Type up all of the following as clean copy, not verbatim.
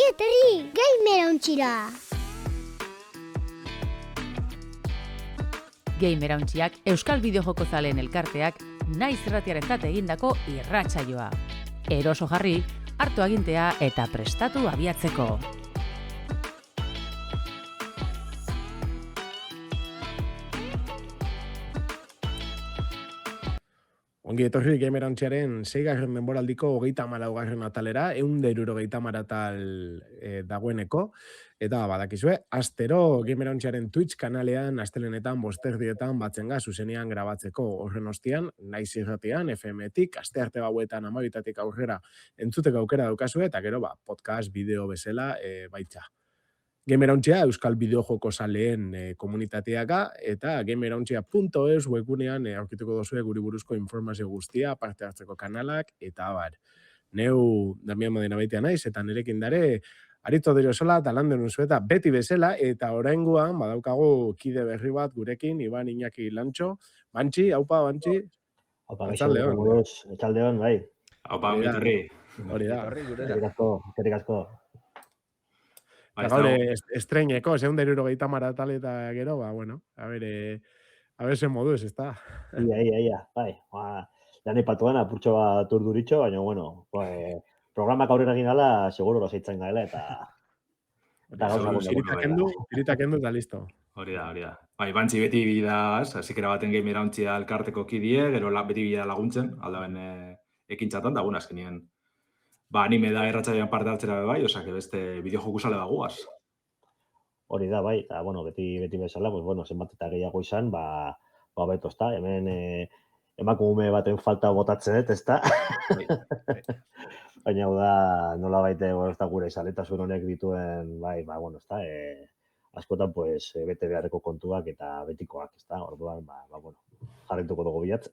Ongi etorri Gamerontxira! Gamerontxiak Euskal Bideojoko zaleen elkarteak naiz irratiarentzat egindako irratsaioa. Eroso jarri, hartu agintea eta prestatu abiatzeko. Ongi etorri Gamerontxiaren 6. denboraldiko 34. atalera, 170 atal dagoeneko, eta badakizue, astero Gamerontxiaren Twitch kanalean astelenetan bosterdietan batzen ga zuzenean grabatzeko horren ostian, naiz irratian, FM-tik, astearte gauetan 12 aurrera entzuteko aukera daukazue, eta gero podcast, bideo bezala baitza. Gamerontxia Euskal Bideojoko zaleen komunitateaka eta gamerontxia.es webgunean aurkituko dozue guri buruzko informazio guztia, parte hartzeko kanalak, eta abar. Neu Damian Modena baitea naiz, eta nirekin dare Arito Deriosola eta Landen Unzueta beti bezala, eta oraingoan badaukagu kide berri bat gurekin, Iban Iñaki Lantxo. Bantxi, haupa, Bantxi. Haupa, etxaldeon, bai. Haupa, mitorri. Hori da. Eskerrik asko. Eta gaur estreineko, 170 atal eta gero, bueno, a ver ze moduz, ezta? Ia, bai. Lan ipatuan, apurtxo bat urduritxo, baina, bueno, programak aurrera ginala, seguro loseitzen gaela, eta Tiritak kendu eta listo. Hori da. Bai, Bantzi beti bidaz, zikera baten Gamerontxia elkarteko kidie, gero beti bida laguntzen, aldaben ekintzatan, da azkenien. Anime da erratxaian parte hartzera bai, osak beste bideojoku sale baguaz. Hori da, bai, eta, bueno, beti bezala, zenbat eta gehiago izan, beto, ezta? Hemen emakume baten falta botatzen dut, ezta? Baina, hau da, nola baite, gure izaletasun honek dituen, ezta? Askotan, bete beharreko kontuak eta betikoak, ezta? Orduan, jarrituko dugu bilatzen.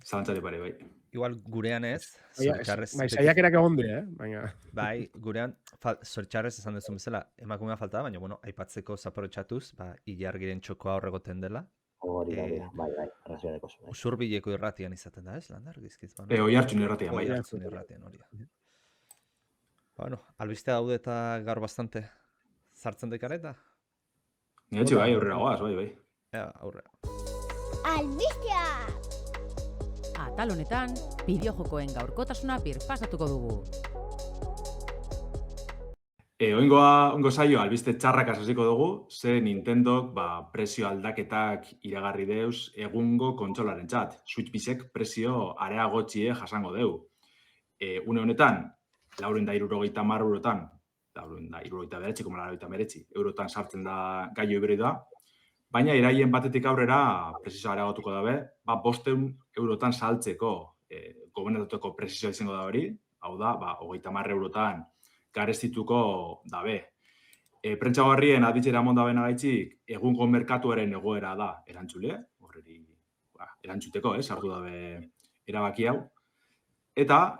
Zalantzari pare, bai. Igual gurean ez, saiakerak egon die, baina... Bai, gurean, zortxarrez esan duzun bezala, emakumea falta da, baina, aipatzeko zaporotxatuz, ilargiren txokoa horregoten dela. Hori da, bai, arrazioareko zuen. Usurbileko irratian izaten da, ez, Landar, gizkiz? Oiartzun irratian, bai. Oiartzun irratian, hori da. Bueno, albiste daude eta gaur bastante zartzen dekareta? Niatxe bai, aurrera goaz, bai. Aurrera. Albistea! Atal honetan, bideojokoen gaurkotasuna birpasatuko dugu. Oingo saio albiste txarrak hasiko dugu, ze Nintendok prezio aldaketak iragarri deuz egungo kontsolaren txat. Switch bisek prezio areagotxie jasango deu. Une honetan, 470 eurotan, 479,99 eurotan sartzen da gaio hibridoa, baina iraien batetik aurrera prezioa areagotuko dabe, 500 eurotan saltzeko gobernatuko prezioa izango da hori, hau da, 30 eurotan garestituko dabe. Prentsagarrien aditzera mont daben agaitzik, egungo merkatuaren egoera da erantzule, horreri erantzuteko, hartu dabe erabaki hau. Eta,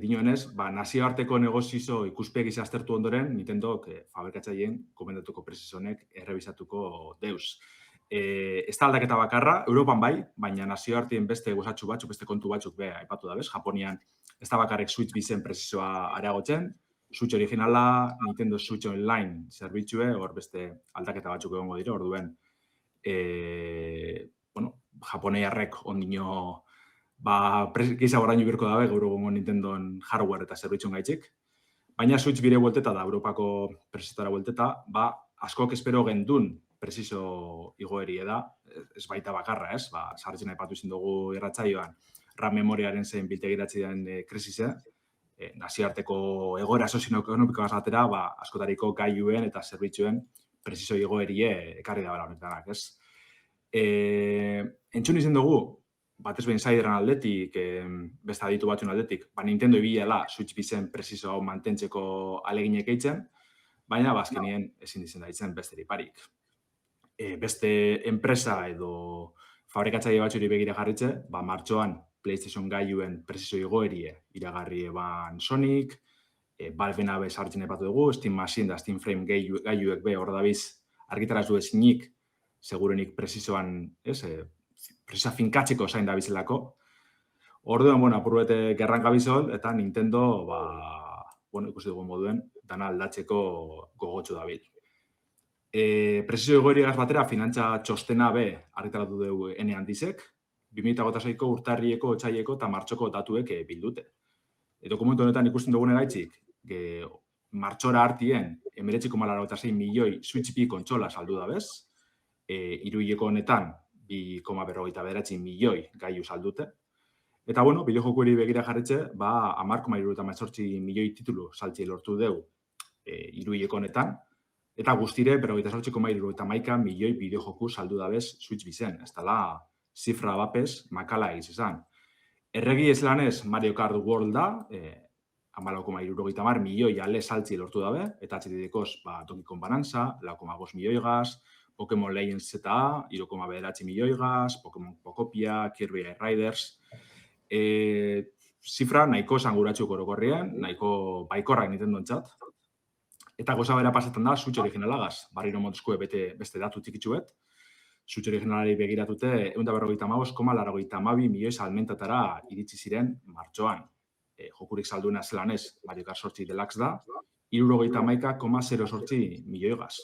dinoenez, nazioarteko negozio ikuspegi aztertu ondoren, Nintendok fabrikatzaileen gomendatuko prezionek errebisatuko deuz. Ez da aldaketa bakarra, Europan bai, baina nazioartien beste gozatxu batzuk, beste kontu batzuk aipatu dabez. Japonian ez da bakarrik Switch bizen prezioa areagotzen, Switch originala, Nintendo Switch Online zerbitzue, hor beste aldaketa batzuk egongo dira, orduen, Japoniarrek ondino gehiago oraino birko dabe, gaur egungo Nintendoen hardware eta zerbitzuen gaitzik. Baina Switch bire buelteta da, Europako prezioetara buelteta, askok espero gendun prezio igoerie da, ez baita bakarra, ez? Sartzen aipatu izin dugu irratsaioan, RAM memoriaren zein biltegiratzi den krisise, nazioarteko egoera sozioekonomikoaz atera, askotariko gailuen eta zerbitzuen prezio igoerie ekarri da bera honetanak, ez? Entzun izan dugu, batez behin insideren aldetik, beste aditu batzun aldetik, Nintendo ibilela Switch bizen prezio hau mantentzeko aleginek eitzen, baina bazkenien ezin dizen daitzen beste parik. Beste enpresa edo fabrikatzaile batzuri begira jarritze, martxoan PlayStation gailuen prezio igoerie iragarri eban Sonic, Valve nabe sartzen epatu dugu, Steam Machine da Steam Frame gailuek hor dabiz argitaraz du ezinik, segurenik prezioan, prezioa finkatzeko zain da bizelako. Orduan, apur bete gerran gabizol, eta Nintendo, ikusi dugu moduen, dana aldatzeko gogotsu dabil. Prezio egoerigaz batera, finantza txostena be argitaratu dugu Ene Handizek, 2026ko urtarrieko, otsaileko eta martxoko datuek bildute. Dokumentu honetan ikusten dugun eraitzik, martxora hartien 19,86 milioi Switch B kontsola saldu da bez, hiruhileko honetan 2,49 milioi gailu saldute. Eta, bueno, bideojokueri begira jarretxe, 10,78 milioi titulu saltzi lortu dugu hiruhileko honetan, eta guztire, 28,71 milioi bideojoku saldu da bez Switch B-zen. Ez dela, zifra bapez, makala egiz esan. Erregi ez lanez Mario Kart World da, 14,70 milioi ale saltzi lortu dabe, eta HDD-koz Donkey Kong Bonanza, 4,5 milioi gaz, Pokémon Legends ZA, 3,9 milioi gaz, Pokémon Pokopia, Kirby Air Riders. Zifra nahiko esanguratxuk orokorrian, nahiko baikorrak Nintendo entzat. Eta goza bera pasetan da, Switch originalagaz, barriro montuzko beste datu txikitxuet. Switch originalari begiratute, 155,82 milioi salmentatara iritsi ziren martxoan. Jokurik salduena zelanez, Mario Kart 8 Deluxe da, 71,08 milioi gaz.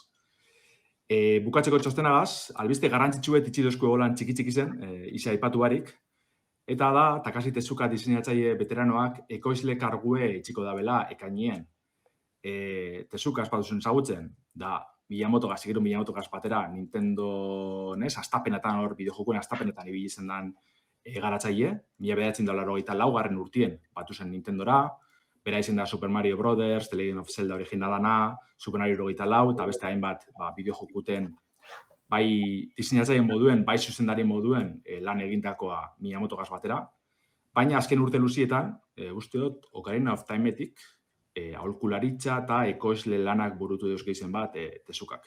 Bukatzeko txostenagaz, albiste garrantzitsuet itxidozko golan txiki zen, isa aipatu barik, eta da, Takashi Tezuka diseinatzaile veteranoak ekoizle kargue itxiko dabela ekainien. Tezuka espatuzun zagutzen, da Miyamoto-gaz, Shigeru Miyamoto-gaz batera Nintendo, astapenetan hor, bideojokuen astapenetan ibili zen dan garatzaile, 1984 urtien batu zen Nintendora, bera izen da Super Mario Brothers, The Legend of Zelda originalana, Super Mario 94, eta beste hainbat bideojokuten bai diseinatzaileen moduen, bai zuzendari moduen lan egindakoa Miyamoto-gaz batera, baina azken urte luzietan, usteot, Ocarina of Time-etik, aholkularitza eta ekoizle lanak burutu deuz gehizen bat Tezukak.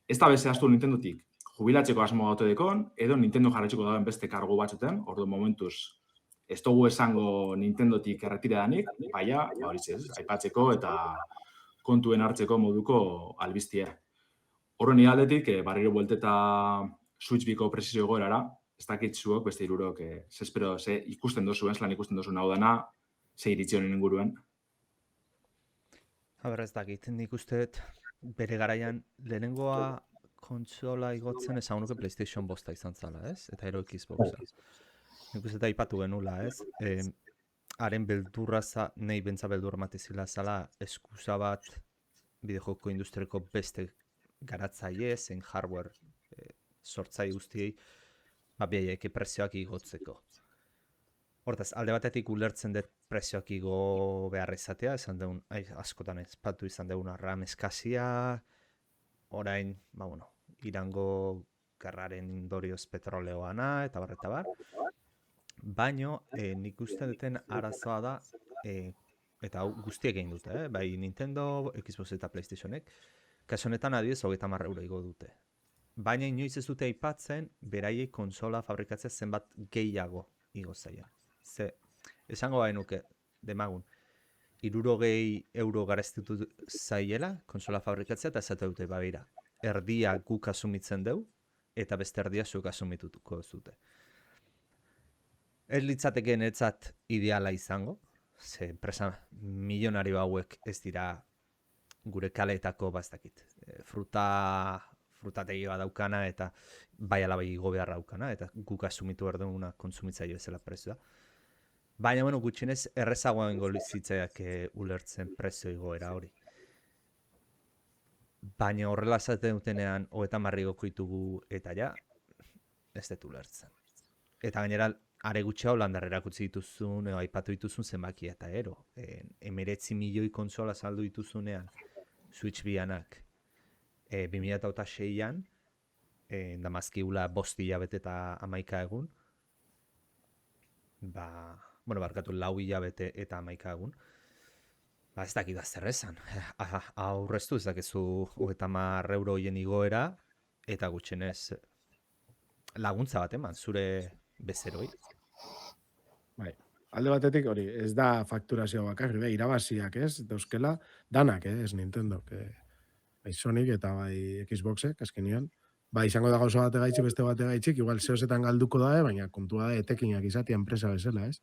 Ez da bezehaztu Nintendotik, jubilatzeko asmo gaute dekon, edo Nintendo jarretxeko dauen beste kargu batzuten, ordu momentuz, ez dugu esango Nintendotik erretira danik, baina, aipatzeko eta kontuen hartzeko moduko albiztie. Horren aldetik, barriro buelteta Switch Biko prezizio egoerara, ez dakit zuok, beste irurok, ze ikusten dozuen, zelan ikusten dozuen hau dana, ze iritzi honen inguruen. Ez dakit, nik usteet bere garaian lehenengoa kontsola igotzen esan nuke PlayStation bosta izan zala, ez? Eta ero Xboxa. Nik usteet aipatu genula, ez? Haren beldurra, nahi bentsa beldurra matizila zala, eskusa bat bideojoko industriako beste garatzaile, zen hardware sortzai guztiei, biaiek prezioak igotzeko. Hortaz, alde batetik ulertzen dut prezioak igo behar izatea, esan deun, askotan espatu izan deun RAM eskazia, orain, Irango gerraren indorioz petroleoana, eta bar. Baino, nik uste duten arazoa da, eta hau guztiek egin dute, bai Nintendo, Xbox eta PlayStationek, kasu honetan adibidez 30 euro igo dute. Baina inoiz ez dute aipatzen, beraiek konsola fabrikatzea zenbat gehiago igo zaia. Esango bai nuke, demagun, 60 euro garestitu zaiela konsola fabrikatzea eta esate dute babira. Erdia guk asumitzen deu eta beste erdia zuk asumituko zute. Ez litzateke netzat ideala izango, ze enpresa milionario hauek ez dira gure kaleetako bastakit. Frutategi bat daukana eta bai alabai igo behar daukana eta guk asumitu behar duguna kontsumitzaile bezala prezioa. Baina, gutxinez errezagoa ingo lizitzaiak ulertzen prezio igoera hori. Baina horrela zaten dutenean, 30 igoko ditugu eta ja, ez dut ulertzen. Eta gainera, are gutxi hau landarrerak utzi dituzun, aipatu dituzun zenbaki eta ero. 19 milioi konsola saldu dituzunean, Switch bianak, 2006an, damazkiula 5 hilabete eta 11 egun, barkatu 4 hilabete eta 11 egun, ez dakit zer esan. Aurreztu ez dakizu 30 euro hien igoera, eta gutxenez laguntza bat eman, zure bezeroi. Bai, alde batetik hori, ez da fakturazio bakarri, irabaziak ez, dauzkela, danak ez Nintendo, bai Sonic eta bai Xboxek, azkenean. Izango da gauza bate gaitxik, beste bate gaitxik, igual zehozetan galduko da, baina kontua da etekinak izatea enpresa bezala, ez?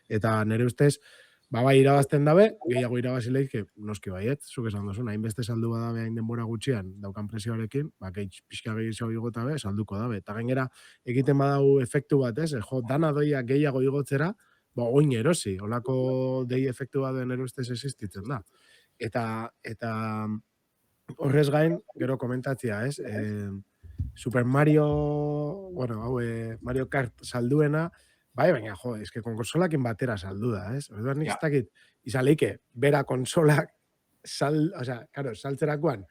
Eta nire ustez, Bai irabazten dabe, gehiago irabazi leike, noski baiet, zuk esan duzu, hainbeste saldu badabe hain denbora gutxian daukan presioarekin, pixka gehiago igota be, salduko dabe. Eta gainera, egiten badau efektu bat, ez? Jo, dana doia gehiago igotzera, oin erosi, olako dei efektu bat den erostez existitzen da. Eta horrez gain, gero komentatzia, ez? Super Mario, bueno, Mario Kart salduena, bai, baina, jo, eske konsolakin batera saldu da, ez? Orduan nik ez dakit, izan leike, bera konsolak, claro, saltzerakoan,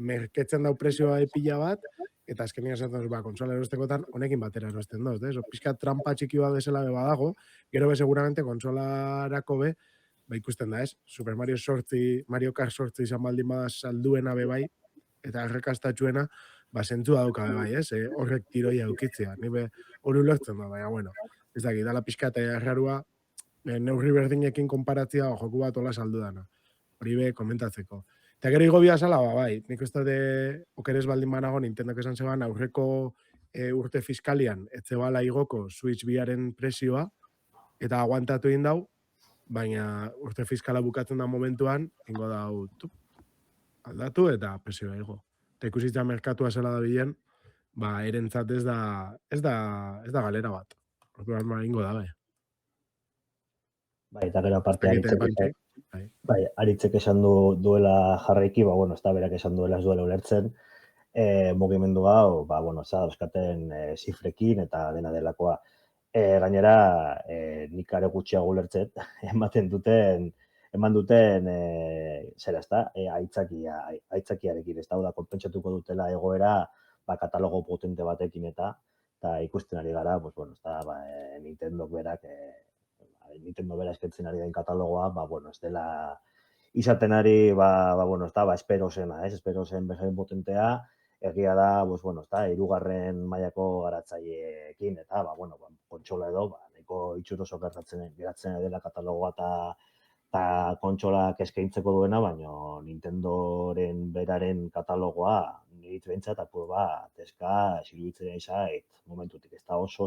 merketzen dau presioa pila bat, eta azkenean esaten dut, konsola erostekotan, honekin batera erosten dut, ez? Pizka trampa txiki bat bezala be badago, gero be seguramente konsolarako be, ikusten da, ez? Super Mario Kart 8 izan baldin bada salduena be bai, eta errekastatxuena, zentzua dauka be bai, ez? Horrek tiroia eukitzea, nire hori ulertzen da, baina, bueno, ez dakit, dala pixka eta errarua, neurri berdinekin konparatzea joku bat ola saldu dana. Hori be, komentatzeko. Eta gero igobia zala, bai, nik uste de okeres baldin banago, Nintendok esan zeban, aurreko urte fiskalian, etze bala igoko Switch biaren presioa, eta aguantatu egin dau, baina urte fiskala bukatzen da momentuan, ingo dau aldatu eta presioa igo. Eta ikusitza merkatua zela da bilen, erentzat ez da galera bat. Orduan ingo dabe. Bai, eta gero aparte Aritzek esan duela jarraiki, bueno, ez da berak esan duela ez duela ulertzen, mugimendu hau, bueno, ez da, euskaten zifrekin eta dena delakoa. Gainera, nik are gutxiago ulertzet, eman duten, zera ez da, aitzakiarekin, ez da, konpentsatuko dutela egoera, katalogo potente batekin eta ikusten ari gara, bueno, ez da, Nintendo berak esketzen ari den katalogoa, bueno, ez dela izaten ari, bueno, ez da, espero zena, espero zen bezain potentea, egia da, bueno, ez da, 3. mailako garatzaileekin, eta, bueno, kontsola edo, nahiko itxuroso geratzen dela katalogoa eta kontsolak eskaintzeko duena, baina Nintendoren beraren katalogoa, nirit behintzat, apur bat, eska, siruditzen izait, momentutik, ez da oso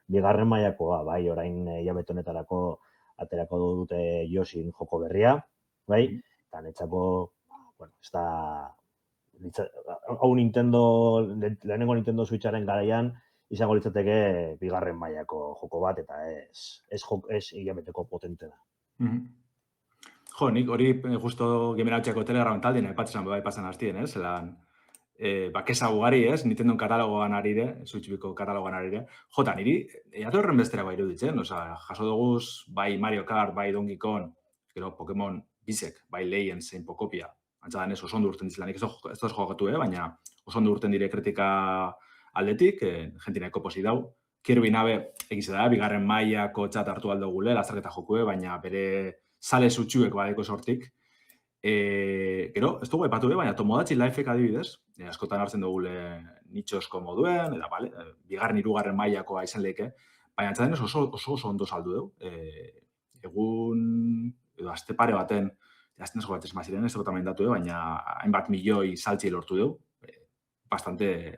2. mailakoa, bai, orain hilabete honetarako aterako dute Yoshin joko berria, bai, eta netzako, bueno, ez da, hau lehenengo Nintendo Switcharen garaian, izango litzateke 2. mailako joko bat, eta ez hilabeteko potente da. Jo, nik hori justo Gameratxeko Telegram taldien aipatzen bai pasan hastien, zelan kesa ugari, Nintendo katalogoan arire, Switch biko katalogoan arire. Jota, niri, horren bestera bai iruditzen, jaso duguz, bai Mario Kart, bai Donkey Kong, gero Pokemon bizek, bai Legends zein Pokopia, antzadan oso ondo urten dizela, nik ez da jokatu, baina oso ondo urten dire kritika aldetik, jentineko posi dau. Kirby nabe, egize da, 2. mailako txat hartu aldo gule, lazarketa jokue, baina bere sale zutxuek badeko sortik. Gero, ez dugu epatu baina Tomodachi Lifek adibidez, askotan hartzen dugule nitxosko moduen, eta, 2. 3. mailakoa izan leke, baina antzadenez oso ondo saldu dugu. Egun, edo aste pare baten, aztenezko bat esmaziren, ez dugu datu baina hainbat milioi saltzi lortu dugu, bastante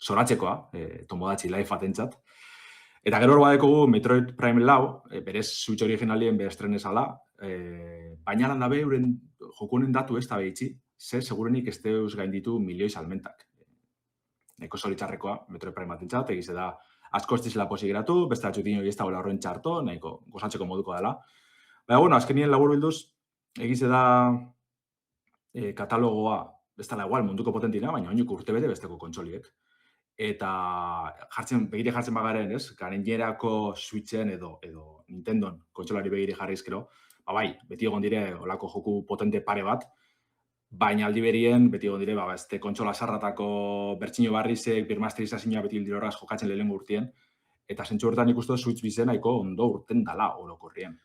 zoratzekoa, Tomodachi Life atentzat. Eta gero hor badekogu Metroid Prime 4, berez Switch originalien bere estrenezala, baina lan dabe euren jokunen datu ez da behitzi, segurenik ez deuz gainditu milioi salmentak. Neko zoritzarrekoa Metroid Prime atentzat, egize da asko ez dizela posi geratu, beste atxutin hori ez da horren txarto, nahiko gozatzeko moduko dela. Baina, bueno, azkenien labur bilduz, egize da katalogoa, ez dela igual munduko potentina, baina oinuko urte bete besteko kontsoliek. Eta begire jartzen bagaren, garenierako Switchen edo Nintendon kontsolari begire jarrizkero, bai, beti egon dire olako joku potente pare bat, baina aldi berien, beti egon dire, este kontsola sarratako bertxino barrizek, birmasterizazioa beti hildire horraz jokatzen lehen urtien, eta zentsu horretan ikustu Switch bizen nahiko ondo urten dala orokorrien.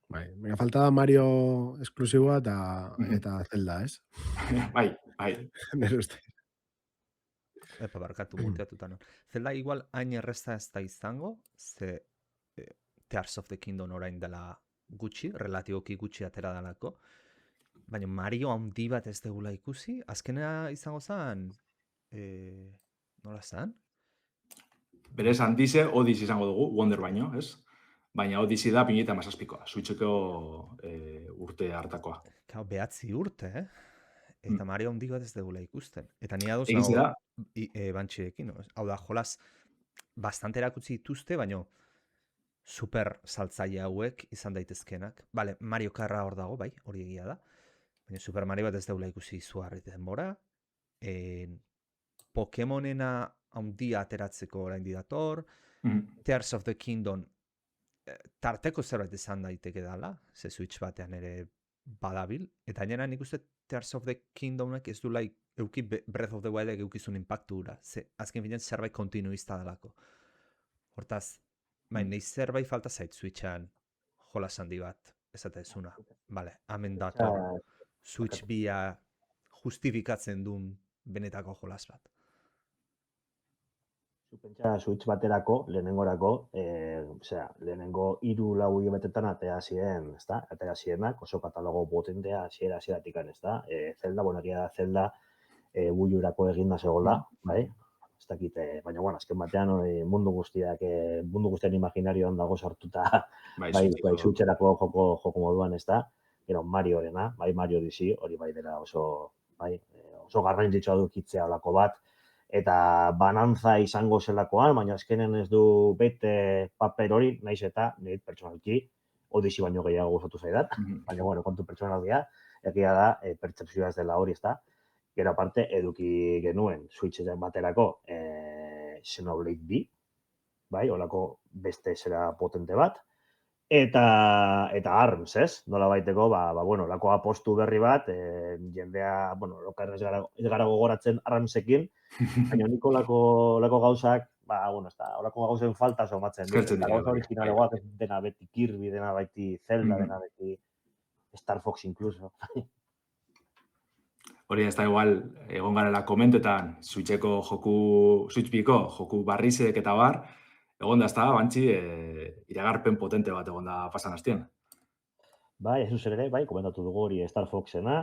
Bai, me falta da Mario esklusiboa eta Zelda, ez? Bai. Nere uste. Epa, barkatu muteatuta, no. Zelda igual hain erresta ez da izango, ze Tears of the Kingdom orain dela gutxi, relatiboki gutxi atera dalako, baina Mario handi bat ez degula ikusi, azkenea izango zen, nola zen? Berez handize, Odis izango dugu, Wonder baino, ez? baina Odyssey da 2017koa, Switcheko urte hartakoa. Claro, 9 urte, Eta Mario handi bat ez dugula ikusten. Eta ni ados Egiz nago da, Bantxirekin, no? Hau da, jolas bastante erakutsi dituzte, baina super saltzaile hauek izan daitezkenak. Vale, Mario Karra hor dago, bai, hori egia da. Baina Super Mario bat ez dugula ikusi izugarri denbora. Pokemonena handia ateratzeko orain dator. Tears of the Kingdom tarteko zerbait izan daiteke dela, ze Switch batean ere badabil, eta gainera nik uste Tears of the Kingdomek ez du euki Breath of the Wildek eukizun impactu hura, ze azken finean zerbait kontinuista delako. Hortaz, nahi zerbait falta zait Switchan jolas handi bat, ez eta ezuna. Vale, hemen dator Switch bia justifikatzen duen benetako jolas bat. Pentsa Switch baterako, lehenengorako, lehenengo 3-4 hilabetetan atea ziren, ezta? Atea zienak, oso katalogo potentea hasieratik, ezta? Zelda, egia da Zelda builurako eginda zegoela, bai? Ez dakit, baina bueno, azken batean mundu guztian imaginarioan dago sartuta, bai, Switcherako joko moduan, ezta? Gero Mariorena, bai, Mario Odyssey, hori bai dela oso garrantzitsua dukitzea olako bat, eta banantza izango zelakoan, baina azkenen ez du bete paper hori, naiz eta nire pertsonalki Odyssey baino gehiago gustatu zaidat, baina bueno, kontu pertsonaldia, egia da, pertsepzioa ez dela hori, ezta? Gero aparte, eduki genuen Switchen baterako Xenoblade B, bai, holako beste zera potente bat, eta ARMS, ez? Nola baiteko, bueno, lako apostu berri bat, jendea, bueno, lokarra ez gara gogoratzen ARMSekin, baina niko lako gauzak, bueno, ez da, olako gauzen falta somatzen dut. Eta gauza originalegoak dena beti Kirby, dena beti Zelda, dena beti Star Fox incluso. Hori ez da igual, egon garela komentetan, Switch Biko joku barrizek eta bar, egon da ez da, Bantxi, iragarpen potente bat egon da pasan hastien. Bai, ez ere, bai, komentatu dugu hori Star Foxena.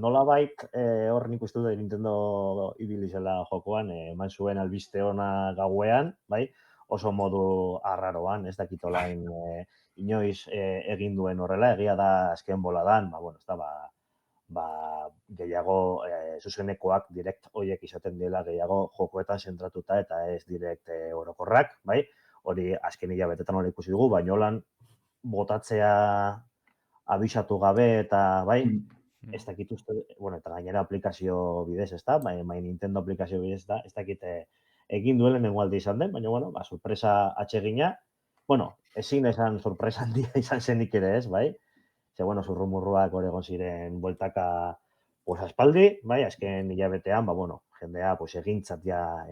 Nolabait, hor nik uste dut Nintendo ibili zela jokoan, eman zuen albiste ona gauean, bai, oso modu arraroan, ez dakit olain inoiz egin duen horrela, egia da azken boladan, bueno, ez da, gehiago zuzenekoak direkt horiek izaten dela gehiago jokoetan zentratuta eta ez direkt orokorrak, bai, hori azken hilabetetan hori ikusi dugu, baina holan botatzea abisatu gabe eta, bai, ez dakit uste, bueno, eta gainera aplikazio bidez, ez da, bai, Nintendo aplikazio bidez, ez dakit egin duelen egualdi izan den, baina, bueno, sorpresa atsegina, bueno, ezin esan sorpresa handia izan zenik ere ez, bai, ze, bueno, zurrumurruak hor egon ziren bueltaka aspaldi, bai, azken hilabetean, bueno, jendea egintzat ja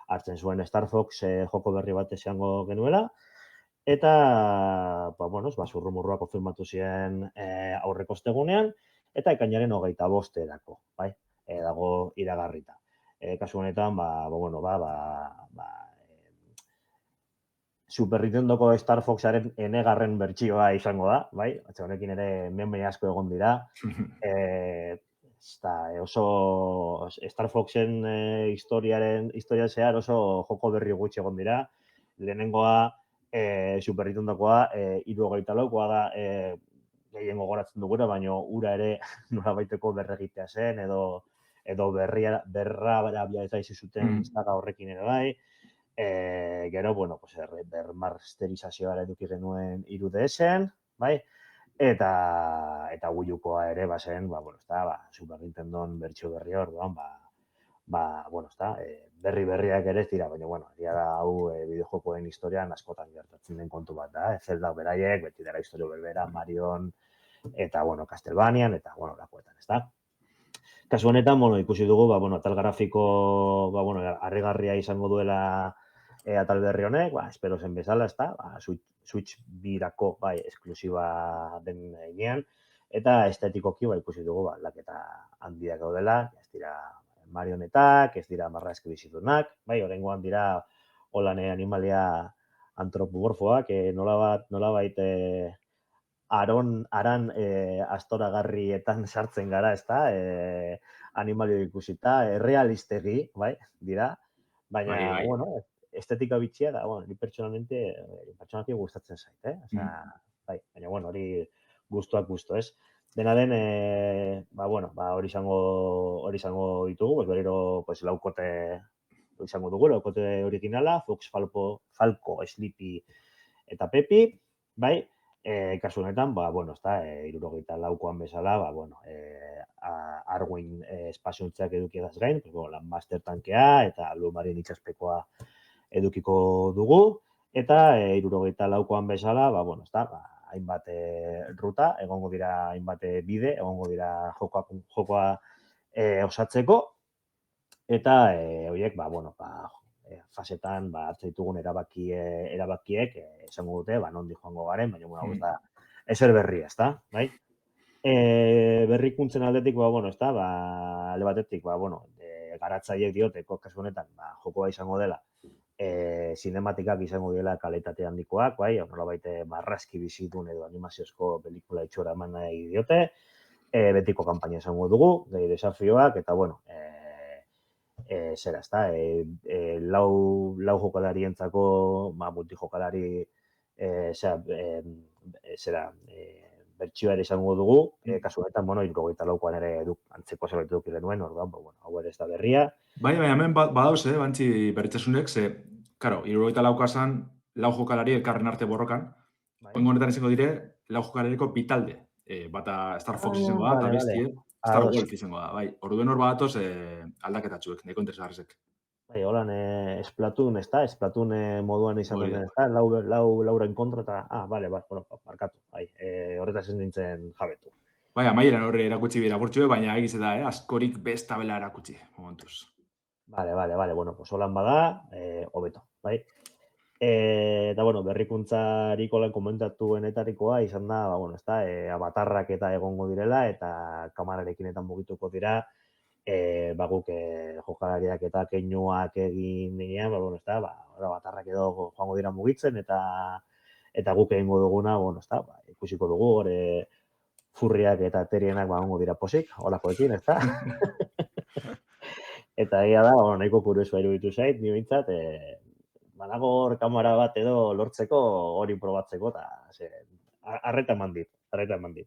hartzen zuen Star Fox joko berri bat esango genuela, eta, bueno, zurrumurruak konfirmatu ziren aurreko ostegunean, eta ekainaren 25erako, bai, dago iragarrita. Kasu honetan, bueno, Super Nintendoko Star Foxaren enegarren bertsioa izango da, bai? Atxe honekin ere meme asko egon dira. Oso Star Foxen historia zehar oso joko berri gutxi egon dira. Lehenengoa Super Nintendokoa 74koa da gehien gogoratzen dugura, baina ura ere nolabaiteko berregitea zen edo berra ez zuten saga horrekin ere bai. Gero, bueno, bermasterizazioa eduki genuen 3DS-en, bai? Eta Wii U-koa ere bazen, bueno, Super Nintendon bertsio berri hor, bueno, berriak ere ez dira, baina, bueno, dira da hau bideojokoen historian askotan gertatzen den kontu bat da, Zelda beraiek, beti dara historio berbera, Marion, eta, bueno, Castlevanian, eta, bueno, lakoetan, ez da? Kasu honetan, bueno, ikusi dugu, bueno, atal grafiko, bueno, harrigarria izango duela atal berri honek, espero zen bezala, ez da, Switch birako, bai, esklusiba den enean, eta estetikoki, ikusi dugu, laketa handiak gaudela, ez dira marionetak, ez dira marra eskribizidunak, bai, horrengoan dira holan animalia antropomorfoak, nolabait aran astoragarrietan sartzen gara, ez da, animalio ikusita, errealistegi, bai, dira, baina, bueno, estetika bitxia da, bueno, ni pertsonalmente gustatzen zait, Osea, bai, baina, bueno, hori gustuak gustu, ez? Dena den, hori izango ditugu, pues berriro, pues laukote izango dugu, laukote originala, Fox, Falco, Sleepy eta Pepi, bai? Kasu honetan, ezta, 74koan bezala, Arwin espaziontziak edukiedaz gain, Landmaster tankea eta Blue Marine itxaspekoa edukiko dugu, eta 74koan bezala, ezta, hainbat ruta, egongo dira hainbat bide, egongo dira jokoa osatzeko, eta horiek, fasetan hartzen ditugun erabakiek esango dute, nondik joango garen, baina, ez da, ezer berria, ezta, bai? Berrikuntzen aldetik, ezta, alde batetik, garatzaileek diote, kasu honetan, jokoa izango dela, sinematikak izango dela kalitate handikoak, bai, nolabait marrazki bizitun edo animaziozko pelikula itxora eman nahi diote, betiko kanpaina izango dugu, desafioak, eta, zera, ezta, lau jokalarientzako, multijokalari, bertsioa ere izango dugu, kasu honetan, 74koan ere antzeko zerbait eduki genuen, orduan, hau ere ez da berria. Bai, hemen badauz, bantzi berritasunek, karo, 74koa zan, lau jokalari elkarren arte borrokan, oingo honetan izango dire, lau jokalariko bitalde, bata Star Fox izango da, eta bestie, Star Wolf izango da, bai, orduen hor badatoz aldaketatxuek, neko interesgarrizek. Bai, holan, Splatoon, ezta? Splatoon moduan izan den, ezta? Lauren kontra eta, markatu, bai, horretaz ez nintzen jabetu. Bai, amaieran horre erakutsi bera bortxue, baina egiz eta askorik bestabela erakutsi, momentuz. Vale, holan bada, hobeto, bai? Eta, berrikuntzarik olan komentatuenetarikoa izan da, ezta, abatarrak eta egongo direla, eta kamararekin eta mugituko dira, guk jokalariak eta keinuak egin dinean, ezta, abatarrak edo joango dira mugitzen, eta guk egingo duguna, ezta, ikusiko dugu, hori furriak eta terienak egongo dira posik, holakoekin, ezta? Eta egia da, nahiko kuriosua iruditu zait, ni behintzat, badago hor kamera bat edo lortzeko hori probatzeko, eta arreta eman dit.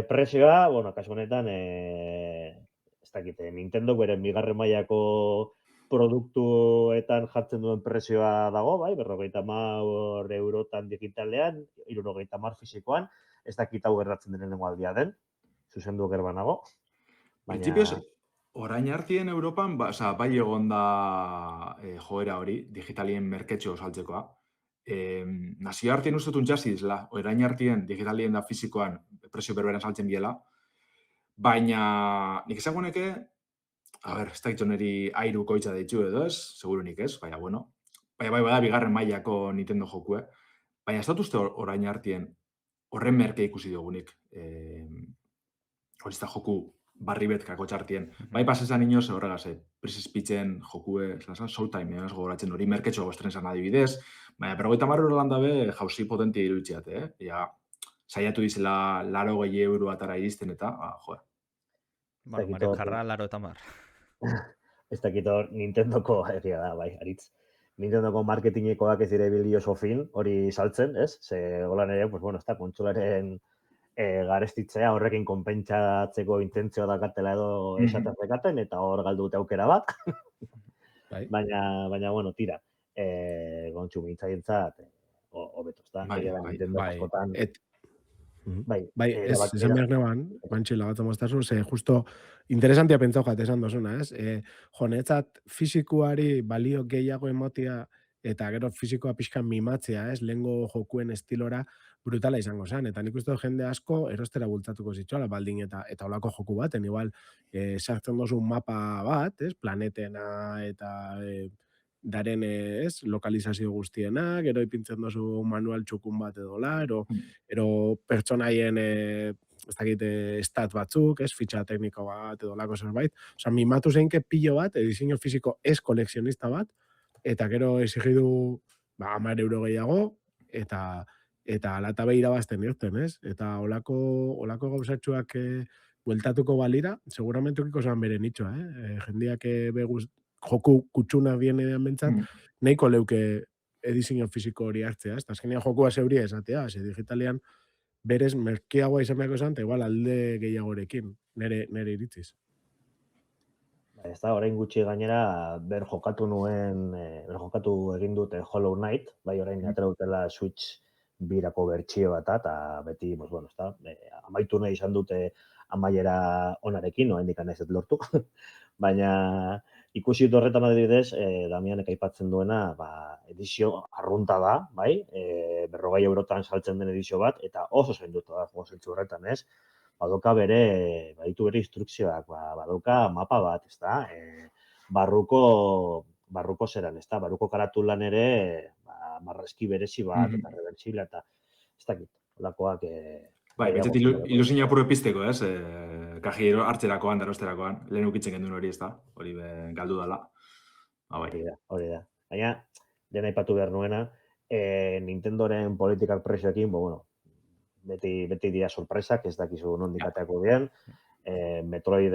Prezioa, kasu honetan, ez dakit, Nintendo beren bigarren mailako produktuetan jartzen duen prezioa dago, bai, 50 eurotan digitalean, 70 fisikoan, ez dakit hau gertatzen denen aldia den, zuzendu gerbanago. Principios, orain hartien Europan, bai egon da joera hori, digitalien merketxo saltzekoa. Nazio hartien ustutun jazizla, orain hartien digitalien da fizikoan prezio berberan saltzen biela, baina nik esango neke, ez da niri airuko itza deitzu edo ez, seguru nik ez, baina bada bigarren mailako Nintendo jokue, baina ez dut uste orain hartien horren merke ikusi dugunik. Hori ez da joku barri betkako txartien. Bai pasesan inoz horregaz, Princess Peachen jokue, Showtime, ez gogoratzen hori merketxo goztren zan adibidez, baina 50 eurolan dabe jauzi potentia iruditziat, saiatu dizela 80 euro atara iristen eta, joe. Mario Karra, 80. Ez dakit hor Nintendoko, egia da, bai, aritz. Nintendoko marketingekoak ez dire bilio oso fin, hori saltzen, ez? Ze holan ere, ez da, kontsolaren garestitzea horrekin konpentsatzeko intentzioa dakatela edo esatazekaten, eta hor galdute aukera bat. Baina, tira, gontxu mintzaientzat, hobeto, ez da? Bai, esan behar neban, mantxila bat amaztasun, justo interesantia pentsau jat esan dozuna, ez? Jonetzat fizikuari balio gehiago emotia eta gero fizikoa pixkan mimatzea, ez? Lehengo jokuen estilora brutala izango zen, eta nik uste jende asko erostera bultzatuko zitxoala baldin eta olako joku baten, igual sartzen dozu mapa bat, ez? Planetena eta daren lokalizazio guztiena, gero ipintzen dozu manual txukun bat edola, ero pertsonaien ez dakit stat batzuk, fitxa tekniko bat edo lako zerbait. Osa, mimatu zeinke pilo bat, diseño fiziko ez kolekzionista bat, eta gero exigidu 10 euro gehiago, eta alata behira bazten dioten, ez? Eta olako gauzatxuak bueltatuko balira, seguramente ukiko zan bere nitxoa, jendeak joku kutsuna bienean bentsat, Mm. nahiko leuke edizio fisiko hori hartzea, ez? Azkenean jokua zeuria esatea, ze digitalean berez merkeagoa izan beharko esan, eta igual alde gehiagorekin, nere iritziz. Ez da, orain gutxi gainera, jokatu egin dute Hollow Knight, bai orain atera dutela Switch birako bertsio bat, eta beti, pues, bueno, ez da, amaitu nahi izan dute amaiera onarekin, oraindik ez dut lortu, baina ikusi dut horretan adibidez, Damianek aipatzen duena, ba, edizio arrunta da, bai, 40 eurotan saltzen den edizio bat, eta oso zainduta da, zentzu horretan, ez? Badoka baditu bere instrukzioak, badoka mapa bat, ez da, barruko zeran, ez da, barruko karatulan ere, marrazki berezi bat, eta reversibla, eta ez dakit, olakoak... Bai, betzat ilusina puro epizteko, ez? Kaji hartzerakoan, darosterakoan, lehen ukitzen gendun hori, ez da? Hori galdu dala. Hori da. Baina, dena aipatu behar nuena, Nintendoren politikak presioekin, bueno, beti dira sorpresak, ez dakizu nondik ateako diren. Metroid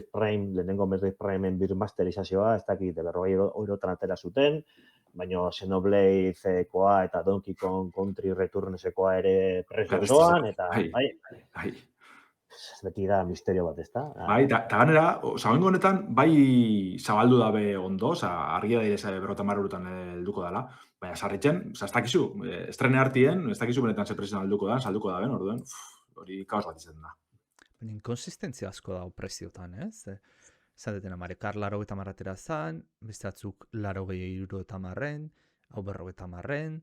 Prime, lehenengo Metroid Primeen birmasterizazioa, ez dakit, 40 eurotan atera zuten, baina Xenoblade-koa eta Donkey Kong Country Returns-ekoa ere presio zoan, eta beti da misterio bat, ez da? Bai, eta ganera, zagoengo honetan, bai zabaldu dabe ondo, argia da ere 50 eurotan helduko dela, baina sarritzen, ez dakizu, estrene hartien, ez dakizu benetan ze prezioan salduko daben, orduen, hori kaos bat izan da. Inkonsistentzia asko dago preziotan, ez? Zaten amare, kar 80 atera zan, beste batzuk 80 hau 50.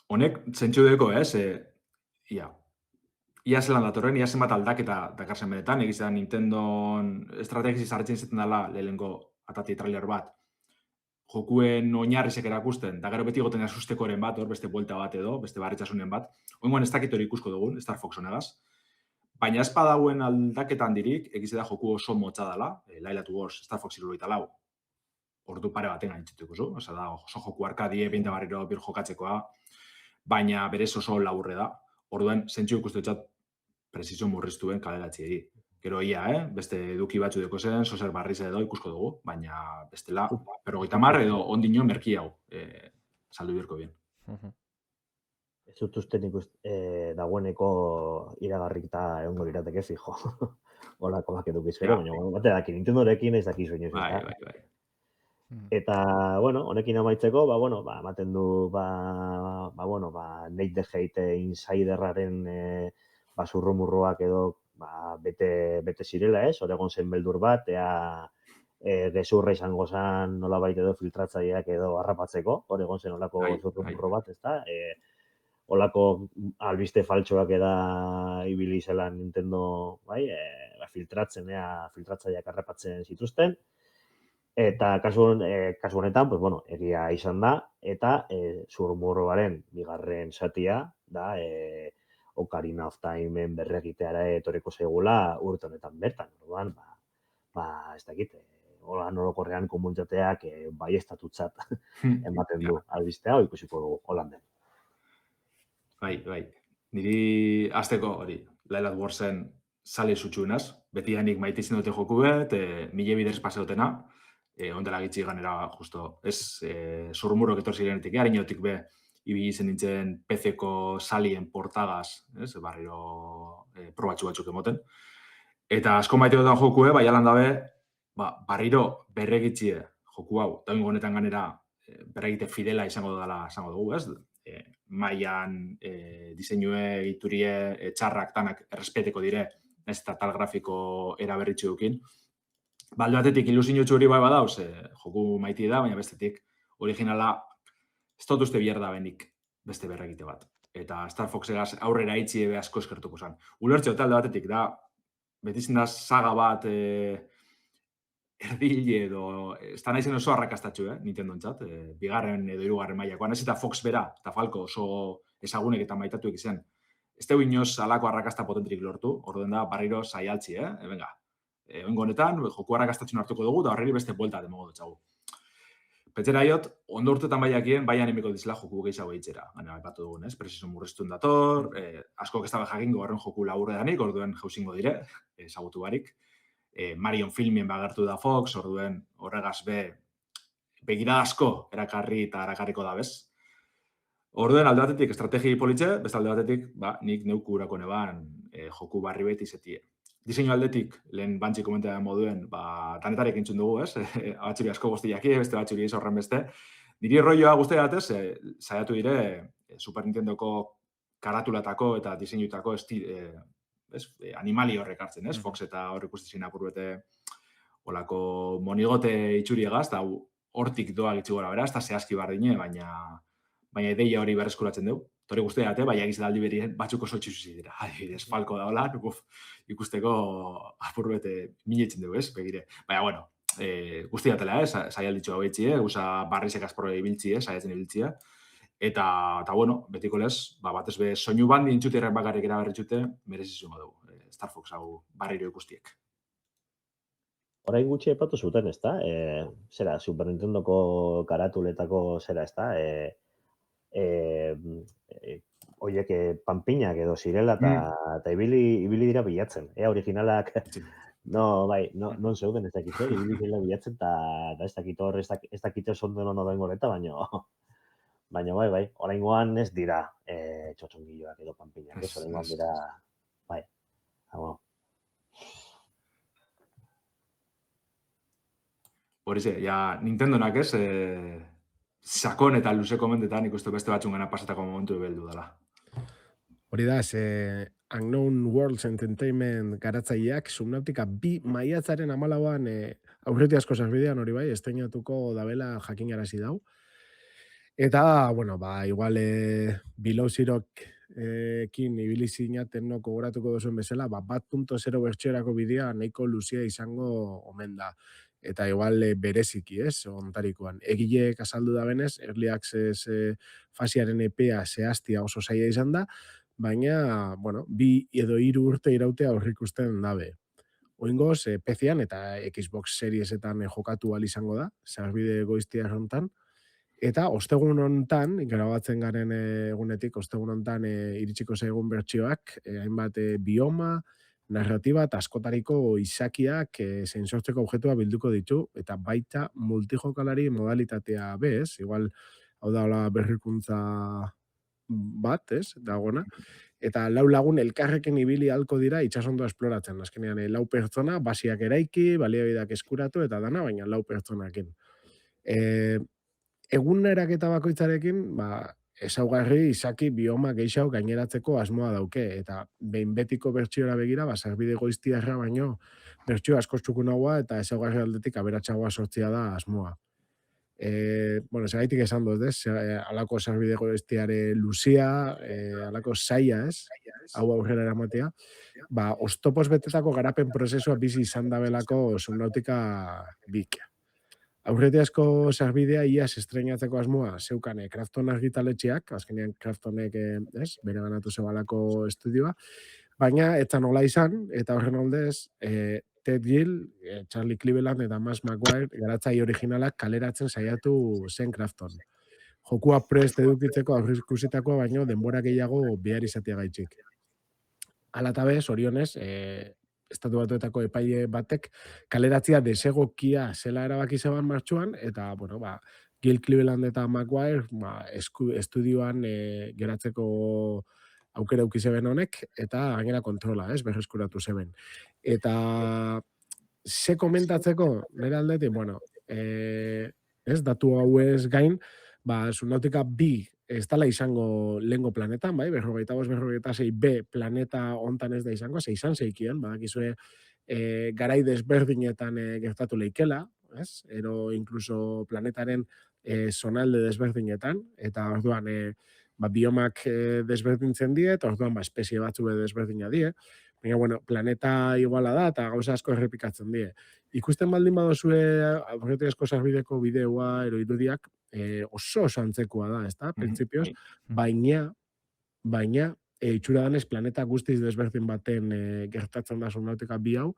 Honek, zentsu deko, ez? Ia zelan datorren, ia zenbat aldaketa dakarzen benetan, egizan Nintendon estrategiz sartzen zeten dela lehenengo atati trailer bat. Jokuen oinarrizek erakusten, da gero beti goten asustekoren bat, beste buelta bat edo, beste barritxasunen bat. Oingoan ez dakit hori ikusko dugun, Star Fox honegaz. Baina ez badauen aldaketan dirik, egize da joku oso motza dela, Lailatu Wars, Star Fox 74. Ordu pare baten gaintzitu ikusu, oza da, oso joku arkadie, pinta barriro bir jokatzekoa, baina berez oso laburre da. Orduan, zentsu ikustu etxat, prezizio murriztuen kaleratziei. Gero ia, beste eduki batzu deko zen, sozer barriz edo ikusko dugu, baina bestela, 50 edo ondino merki hau saldu birko bien. Ez dut uste nik dagoeneko iragarrikta egongo lirateke fijo. Olako bak edukiz gero, baina bate daki, Nintendorekin ez dakizu inoiz. Bai. Eta, bueno, honekin amaitzeko, ematen du, Nate the Hate Insiderraren zurrumurruak edo bete zirela, ez? Oregon zen beldur bat, gezurra izango zen nolabait edo filtratzaileak edo harrapatzeko, Oregon zen olako zurrumurru bat, ez da? Olako albiste faltsoak ibili zelan Nintendo, filtratzaileak harrapatzen zituzten. Eta kasu honetan, egia izan da, eta zurrumurruaren bigarren zatia da, Ocarina of Timeen berregiteara etorriko zaigula urte honetan bertan. Orduan, ez dakit, holan orokorrean komunitateak baieztatutzat ematen du albistea, ikusiko dugu Holanden. Bai. Niri azteko hori, Lailatu Warsen sale zutxuenaz, beti hanik maite izan dute joku bet, mile biderz pase dutena, ondela gitzi ganera, justo, ez, zurrumurrok etor zirenetik, harinotik be, ibili zen nintzen PC-ko salien portagaz, ez, barriro probatxu batzuk emoten. Eta asko maite dutan joku, bai alan dabe, barriro berregitzie joku hau, dagoengo honetan ganera berregite fidela izango dugu, ez? Maian, diseinue, egiturie, txarrak, tanak errespeteko dire, ez eta tal grafiko eraberritxu dukin. Balde batetik ilusio txuri bai badauz, joku maiti da, baina bestetik originala ez dut uste bier da benik beste berregite bat. Eta Star Foxegaz aurrera itxi ebe asko eskertuko zen. Ulertxeo talde batetik da, betizien da saga bat erdile edo, ez da naizen oso arrakastatxu, Nintendo entzat, bigarren edo hirugarren mailakoan, ez eta Fox bera, eta Falco oso ezagunek eta maitatuek izan. Ez tegu inoz alako arrakasta potentik lortu, orduen da barriro saialtzi, venga. Oingo honetan, joku arrakastatxun hartuko dugu, eta horreri beste buelta demogo dutxagu. Petzera iot, ondo urtetan baiakien, bai animeko dizela joku gehiago eitzera. Baina, aipatu dugun, presizo murriztun dator, askok ez dabe jakingo horren joku laburre danik, orduen jauzingo dire, ezagutu barik. Marion filmien bagertu da Fox, orduen horregaz begira asko erakarri eta erakarriko da, bez? Orduen alde batetik estrategi politxe, beste alde batetik, nik neuku urako neban joku barri beti izetie. Diseinu aldetik, lehen bantzi komentea moduen, tanetarek entzun dugu, ez? Batxuri asko guztiak, beste batxuri ez horren beste. Niri rolloa guztia datez, saiatu dire Super Nintendoko karatulatako eta diseinutako animali horrek hartzen, ez? Fox eta hor ikustizien apur bete olako monigote itxuriegaz, eta hortik doa gitzi gora, beraz, eta zehazki bardine, baina ideia hori berreskuratzen dugu. Hori guztia date, baina egiz da aldi berien batzuk oso txuzi dira. Adibidez, Falko da hola, ikusteko apur bete minetzen dugu, ez? Begire. Baina, bueno, guztia datela, saia alditxo hau etxie, guza barrizek azporo ibiltzie, saiatzen ibiltzia. Eta, bueno, betiko lez, batez be soinu bandi intxutierren bakarrik eraberritxute, merezizungo dugu. Star Fox hau barriro ikustiek. Orain gutxi epatu zuten, ez da? Zera, Super Nintendoko karatuletako zera, ez da? Oiek panpinak edo zirela eta ibili dira bilatzen. Originalak, non zeuden ez dakit, ibili dira bilatzen eta ez dakit hor, ez dakit ondo den goreta, baina bai, oraingoan ez dira txotxongiloak edo panpinak, ez oraingoan dira, bai, hau. Horize, Nintendonak ez, sakon eta luze komentetan ikustu beste batzungana pasatako momentu beldu dela. Hori da, Unknown Worlds Entertainment garatzaileak Subnautica 2 maiatzaren 14an aurreti asko sarbidean hori bai, estrenatuko dabela jakinarazi dau. Eta, bueno, igual Below Zeroekin ibili zinaten gogoratuko duzuen bezala, 1.0 bertsiorako bidea nahiko luzea izango omen da. Eta igual bereziki, ez, ontarikoan. Egileek azaldu da benez, Early Access fasiaren epea zehaztia oso zaila izan da, baina, bueno, 2 edo 3 urte irautea aurrikusten dabe. Oingoz, PC-an eta Xbox Seriesetan jokatu ahal izango da, sarbide goiztia errontan, eta ostegun hontan, grabatzen garen egunetik, ostegun hontan iritsiko zaigun bertsioak, hainbat bioma, narratiba eta askotariko izakiak zein sortzeko objetua bilduko ditu, eta baita multijokalari modalitatea bez, igual hau da hola berrikuntza bat, ez, dagoena, eta 4 lagun elkarrekin ibili halko dira itxasondoa esploratzen, azkenean 4 pertsona, basiak eraiki, baliabideak eskuratu eta dana, baina 4 pertsonakin. Eguneraketa bakoitzarekin, ezaugarri izaki bioma gehiago gaineratzeko asmoa dauke, eta behin betiko bertsiora begira, sarbide goiztiarra baino bertsio asko txukunagoa eta ezaugarri aldetik aberatsagoa sortzea da asmoa. Bueno, segaitik esan dut, ez? Alako sarbide goiztiare luzia, alako zaila, ez? Hau aurrera eramatea. Oztopoz betetako garapen prozesua bizi izan dabelako Subnautica 2. Aurreti asko sarbidea iaz estreinatzeko asmoa zeukan Krafton argitaletxeak, azkenean Kraftonek bere ganatu zebalako estudioa, baina etzan nola izan, eta horren oldez, Ted Gill, Charlie Cleveland eta Max McGuire garatzai originalak kaleratzen saiatu zen Krafton. Jokua prest edukitzeko aurrikusitakoa baino denbora gehiago behar izatea gaitxik. Hala eta bez, orionez, Estatu Batuetako epaile batek kaleratzia desegokia zela erabaki zeban martxuan, eta, bueno, Gil Cleveland eta McGuire estudioan geratzeko aukera auki zeben honek, eta gainera kontrola, berreskuratu zeben. Eta ze komentatzeko, nire aldetik, bueno, datu hauez gain, Subnautica 2 ez dela izango lehengo planetan, 45-46 B planeta hontan ez da izango, izan zeikien, badakizue garai desberdinetan gertatu leikela, ero inkluso planetaren zonalde desberdinetan, eta orduan biomak desberdintzen die, eta orduan espezie batzu desberdina die, baina, bueno, planeta iguala da, eta gauza asko errepikatzen die. Ikusten baldin badozue, aurretik asko sarbideko bideoa, ero irudiak, oso antzekoa da, ezta, printzipioz, baina, itxura danez planeta guztiz desberdin baten gertatzen da Subnautica 2 hau,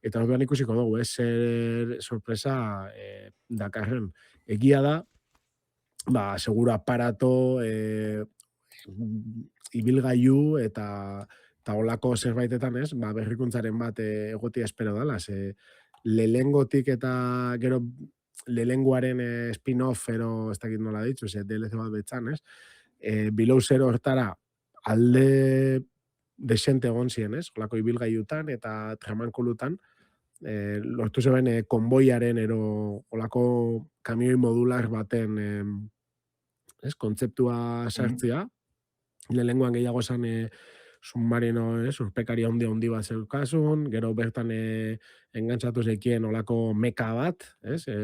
eta orduan ikusiko dugu, zer sorpresa dakarren. Egia da, seguro aparato, ibilgailu eta eta holako zerbaitetan ez, berrikuntzaren bat egotia espero dela, ze lehengotik eta gero lehenguaren spin-off, ero ez dakit nola ditzu, ze DLC bat betzan, ez? Below Zero hortara alde desente egon ziren, ez? Olako ibilgailutan eta tramankulutan, lortu zeben konboiaren ero olako kamioi modular baten ez, kontzeptua sartzea. Lehenguan gehiago esan submarino, urpekari handi bat zeukasun, gero bertan engantzatu zekien olako meka bat,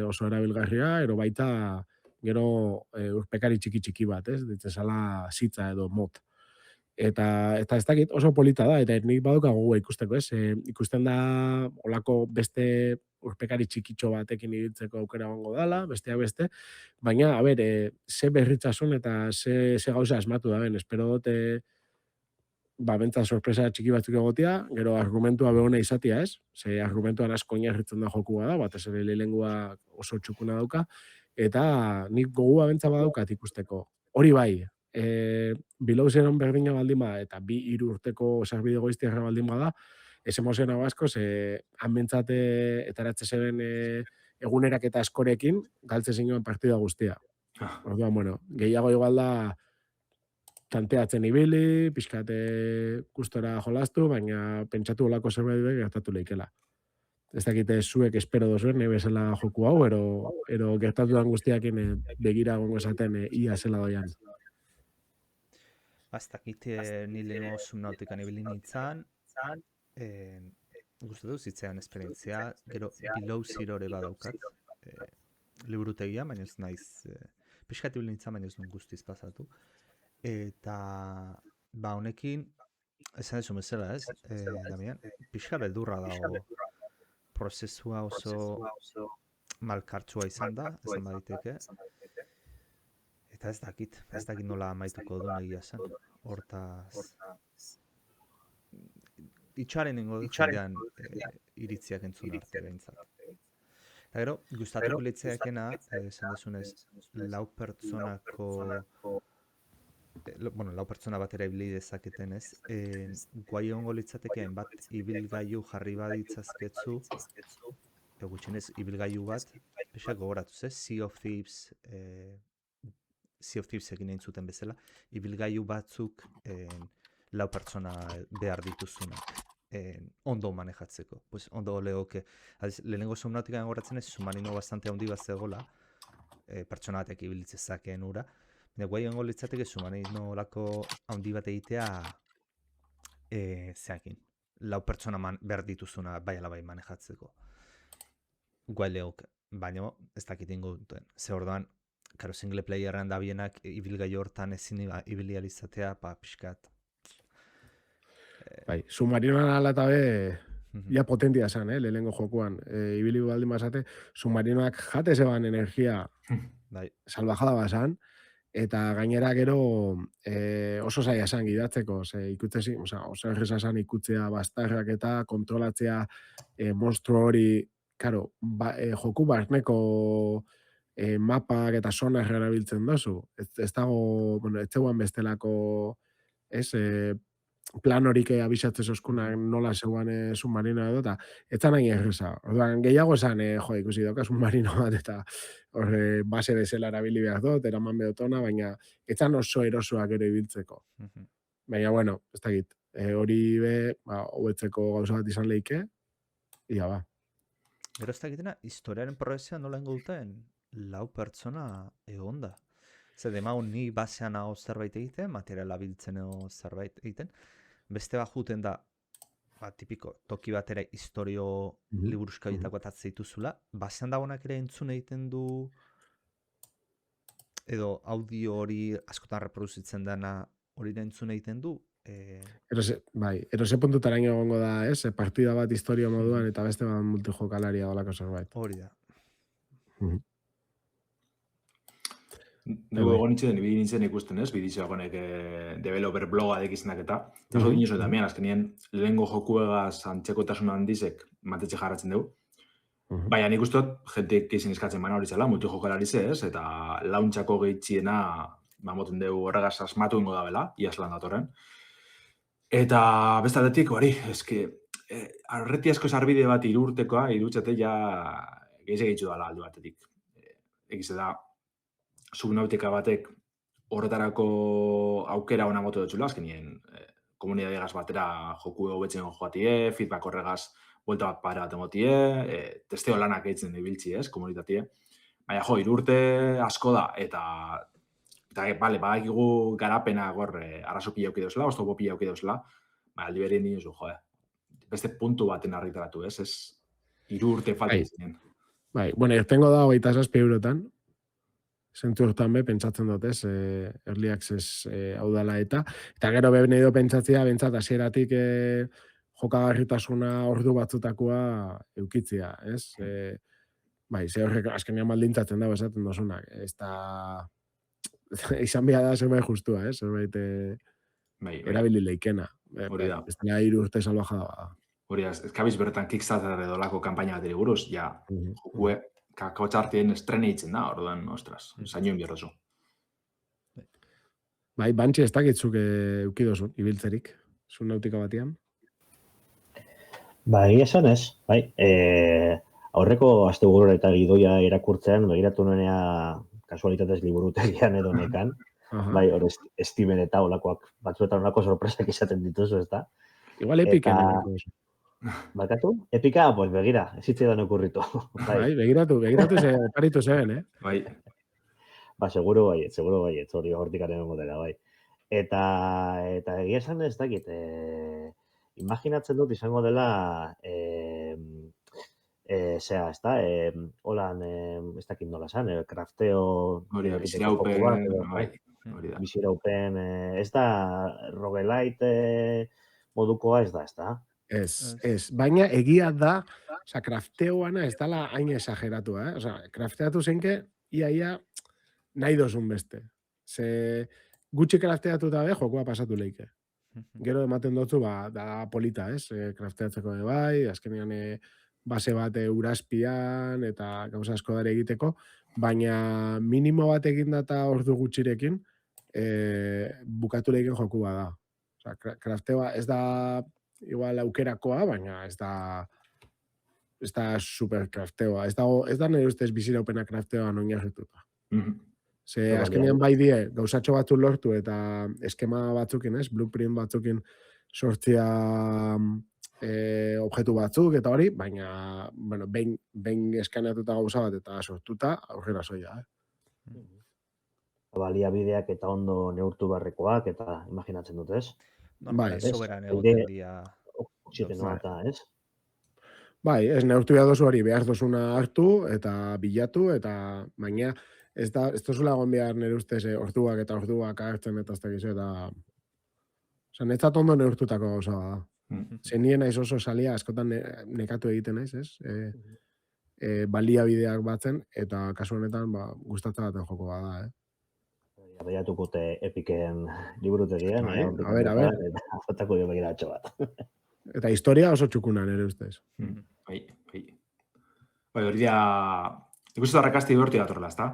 oso erabilgarria, ero baita gero urpekari txiki bat, ditzezala zitza edo mot. Eta ez dakit oso polita da, eta nik baduka gogoa ikusteko, ikusten da olako beste urpekari txikitxo batekin ibiltzeko aukera gongo dala, besteak beste, baina, a ber, ze berritzasun eta ze gauza asmatu da ben, espero dute bentza sorpresa txiki batzuk egotia, gero argumentua behona izatia ez, ze argumentuan asko oinarritzen da jokua da, batez ere lehengua oso txukuna dauka, eta nik gogua bentza badaukat ikusteko. Hori bai, Below Zeron berdina baldin bada, eta 2-3 urteko sarbide goiztiarra baldin bada, ez emozionau asko, ze hanbentzate etaratze zeben egunerak eta askorekin, galtze zinuen partida guztia. Orduan, bueno, gehiago igual da tanteatzen ibili, pixkate gustora jolastu, baina pentsatu olako zerbait gertatu leikela. Ez dakite zuek espero dozuen, bezala joku hau, ero gertatu dan guztiakin begira gongo esaten ia zela doian. Ez dakit ni lehenko Subnautikan ibili nintzen, guztu duz zitzean esperientzia, gero Below Zerore badaukat, liburutegia, baina ez naiz, pixkat ibili nintzen, baina ez duen guztiz pasatu. Eta, honekin, esan desu bezala ez, Damian, pixka beldurra dago, prozesua oso malkartsua izan da, esan baditeke, eta ez dakit nola amaituko duen egia zen, hortaz, itxaren ingo dut jendean iritziak entzun arte behintzat. Eta gero, gustatuko litzeakena, esan desunez, lau pertsona batera ibili dezaketen ez, guai egongo litzateke hainbat ibilgailu jarri baditzazketzu, gutxenez ibilgailu bat, pixak gogoratuz ez, Sea of Thieves egin egin zuten bezala, ibilgailu batzuk lau pertsona behar dituzunak ondo manejatzeko. Pues ondo legoke, lehenengo Subnautikan goratzen ez, submarino bastante handi bat zegoela, pertsona batek ibilitzezakeen ura, baina guai egongo litzateke submarino lako handi bat egitea zeakin, lau pertsona behar dituzuna bai ala bai manejatzeko. Guai legoke, baina ez dakit ingo duten. Ze orduan, karo single playerren da bienak ibilgailu hortan ezin ibili alizatea, pixkat. Bai, submarinoan ala eta be, ja potentia zen, lehenengo jokuan. Ibili baldin bazate, submarinoak jate zeban energia salvajada bazan, eta gainera gero oso zaila zen gidatzeko, oso erreza zen ikutzea bastarrak eta kontrolatzea monstru hori, karo, joku barneko mapak eta sonar erabiltzen dozu. Ez dago, ez zegoen bestelako, plan horik abisatzez oskunak nola zeuan submarino edo, eta ez zan nahi erreza. Orduan, gehiago esan, ikusi dauka submarino bat, eta base bezala erabili behar dut, eraman behotona, baina ez zan oso erosoak ere ibiltzeko. Baina, bueno, ez dakit, hori be, hobetzeko gauza bat izan lehike, ia ba. Gero ez dakitena, historiaren progresia nola ingo duten, lau pertsona egonda. Zer, demagun ni basean hau zerbait egiten, materiala biltzen edo zerbait egiten, beste bat juten da, tipiko, toki batera historio liburuska bitako atatzea dituzula, basean dagoenak ere entzun egiten du, edo audio hori askotan reproduzitzen dena hori da entzun egiten du. Ero ze puntutaraino egongo da, partida bat historia moduan eta beste bat multijokalaria dolako zerbait. Hori da. Dugu egon nintzen ikusten ez, bidizio honek developer bloga dekizenak eta oso dinoso eta mian, azkenien lehengo jokuegaz antzekotasun handizek mantetxe jarratzen dugu. Baina nik uste dut, jenteek izin eskatzen baina hori zela, multijokalari ez, eta launtxako gehitxiena moten dugu horregaz asmatu ingo da bela, iaz lan datorren. Eta bestaldetik, hori, eske, arreti asko sarbide bat 3 urtekoa, 3 urtete ja gehiago dala alde batetik. Egiz da, subnautika batek horretarako aukera ona moto dutxula, azkenien komunidadegaz batera joku hobetzen joatie, feedback horregaz buelta bat para bat emotie, testeo lanak eitzen ibiltzi, komunitatie. Baina, 3 urte asko da, eta bale, badakigu garapena gor arrazo pila auki dauzela, oztopo pila auki dauzela, aldi berien dinozu, beste puntu baten argitaratu, ez 3 urte falta izinen. Bai, bueno, irtengo da 27 eurotan, zentzu hortan be, pentsatzen dut, ez, early access hau dela eta gero be nahi do pentsatzea, bentsat, hasieratik jokagarritasuna ordu batzutakoa eukitzia, ez? Bai, ze horrek azkenean baldintzatzen dago esaten dozunak, ez da izan behar da zerbait justua, ez? Zerbait erabili leikena. Hori da. Ez da 3 urte salvajada da. Hori da, ez kabiz bertan Kickstarter edo lako kampaina bat buruz, ja, jokue, kakotxartien estrene hitzen da, orduan, ostras, zainoen bierrozu. Bai, Bantxi ez dakitzuk eukidozun, ibiltzerik, zun nautika batian. Bai, esan ez, bai. Aurreko asteburura eta gidoia irakurtzen, begiratu nuenea kasualitatez liburutegian edo nekan, bai, hor estimen eta olakoak batzuetan olako sorpresak izaten dituzu, ez da? Igual epiken. Bakatu? Epika, pues begira, ez zitzaidan okurritu. Bai, begiratu ze oparitu zeben, Bai. Ba, seguro baiet, hori hortikaren modela, bai. Eta egia esan ez dakit, imaginatzen dut izango dela, zea, ez da, holan, ez dakit nola zan, krafteo... Hori da, biziraupen, bai. Biziraupen, ez da, roguelite modukoa ez da, ez da? Ez, baina egia da, oza, krafteoana ez dala hain exageratua, oza, krafteatu zenke, ia nahi dozun beste. Ze gutxi krafteatu da be, jokoa pasatu leike. Gero ematen dutzu, da polita, ez? Krafteatzeko bai, azkenean base bat uraspian eta gauza asko dara egiteko, baina minimo bat egin data ordu gutxirekin, bukatu leiken joku bada. Oza, krafteoa ez da igual aukerakoa, baina ez da super krafteoa. Ez da nire ustez biziraupena krafteoa oinarrituta. Ze azkenean bai die, gauzatxo batzu lortu eta eskema batzukin, ez? Blueprint batzukin sortzia objektu batzuk eta hori, baina, bueno, behin eskanatuta gauza bat eta sortuta, aurrera soia, Baliabideak eta ondo neurtu barrekoak eta imaginatzen dut, ez? Bai, soberan egoten dira. Oxigenoa eta, ez? Bai, ez neurtu dozu hori behar dozuna hartu eta bilatu, eta baina ez dozula egon behar nire ustez orduak eta orduak hartzen eta ez dakizu, eta netzat ondo neurtutako gauza da. Zenien naiz oso salia, askotan nekatu egiten naiz, ez? Baliabideak batzen, eta kasu honetan gustatzen baten joko bada, Baiatukute Epiken liburutegian. A ber. Fotako jo begiratxo bat. Eta historia oso txukuna nire ustez. Bai. Hori da, ikustu da rakasti berti datorrela, ez da?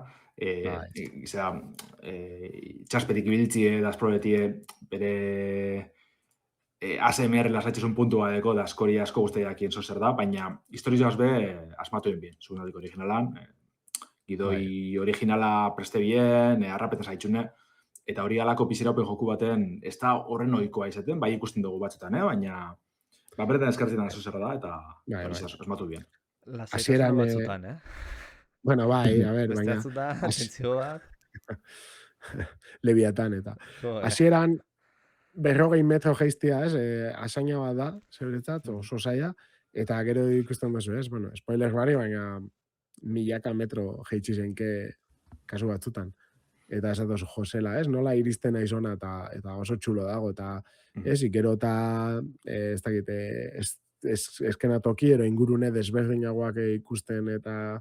Izan, txaspetik ibiltzie, dazprobetie, bere ASMR lasatxezun puntu badeko, da askori asko guztiak enzo zer da, baina historizioaz be, asmatu bien, zunadik originalan, gidoi originala preste bien, arrapeta zaitxune, eta hori alako piziraupen joku baten, ez da horren ohikoa izaten, bai ikusten dugu batzutan, baina beretan eskartzen enzo zer da, eta asmatu bien. Lasaitasun batzutan, Bueno, bai, a ber, baina... Beste batzutan, atentzio bat. Leviatan eta. Hasieran 40 metro geiztia, ez? Asaina bat da, zeuretzat, oso zaila, eta gero ikusten duzu, ez? Bueno, spoiler bari, baina milaka metro jeitsi zenke kasu batzutan. Eta ez dut josela, ez? Nola iristen naizona eta oso txulo dago, eta ez, gero eta ez dakit, eskenatoki ero ingurune desberdinagoak ikusten eta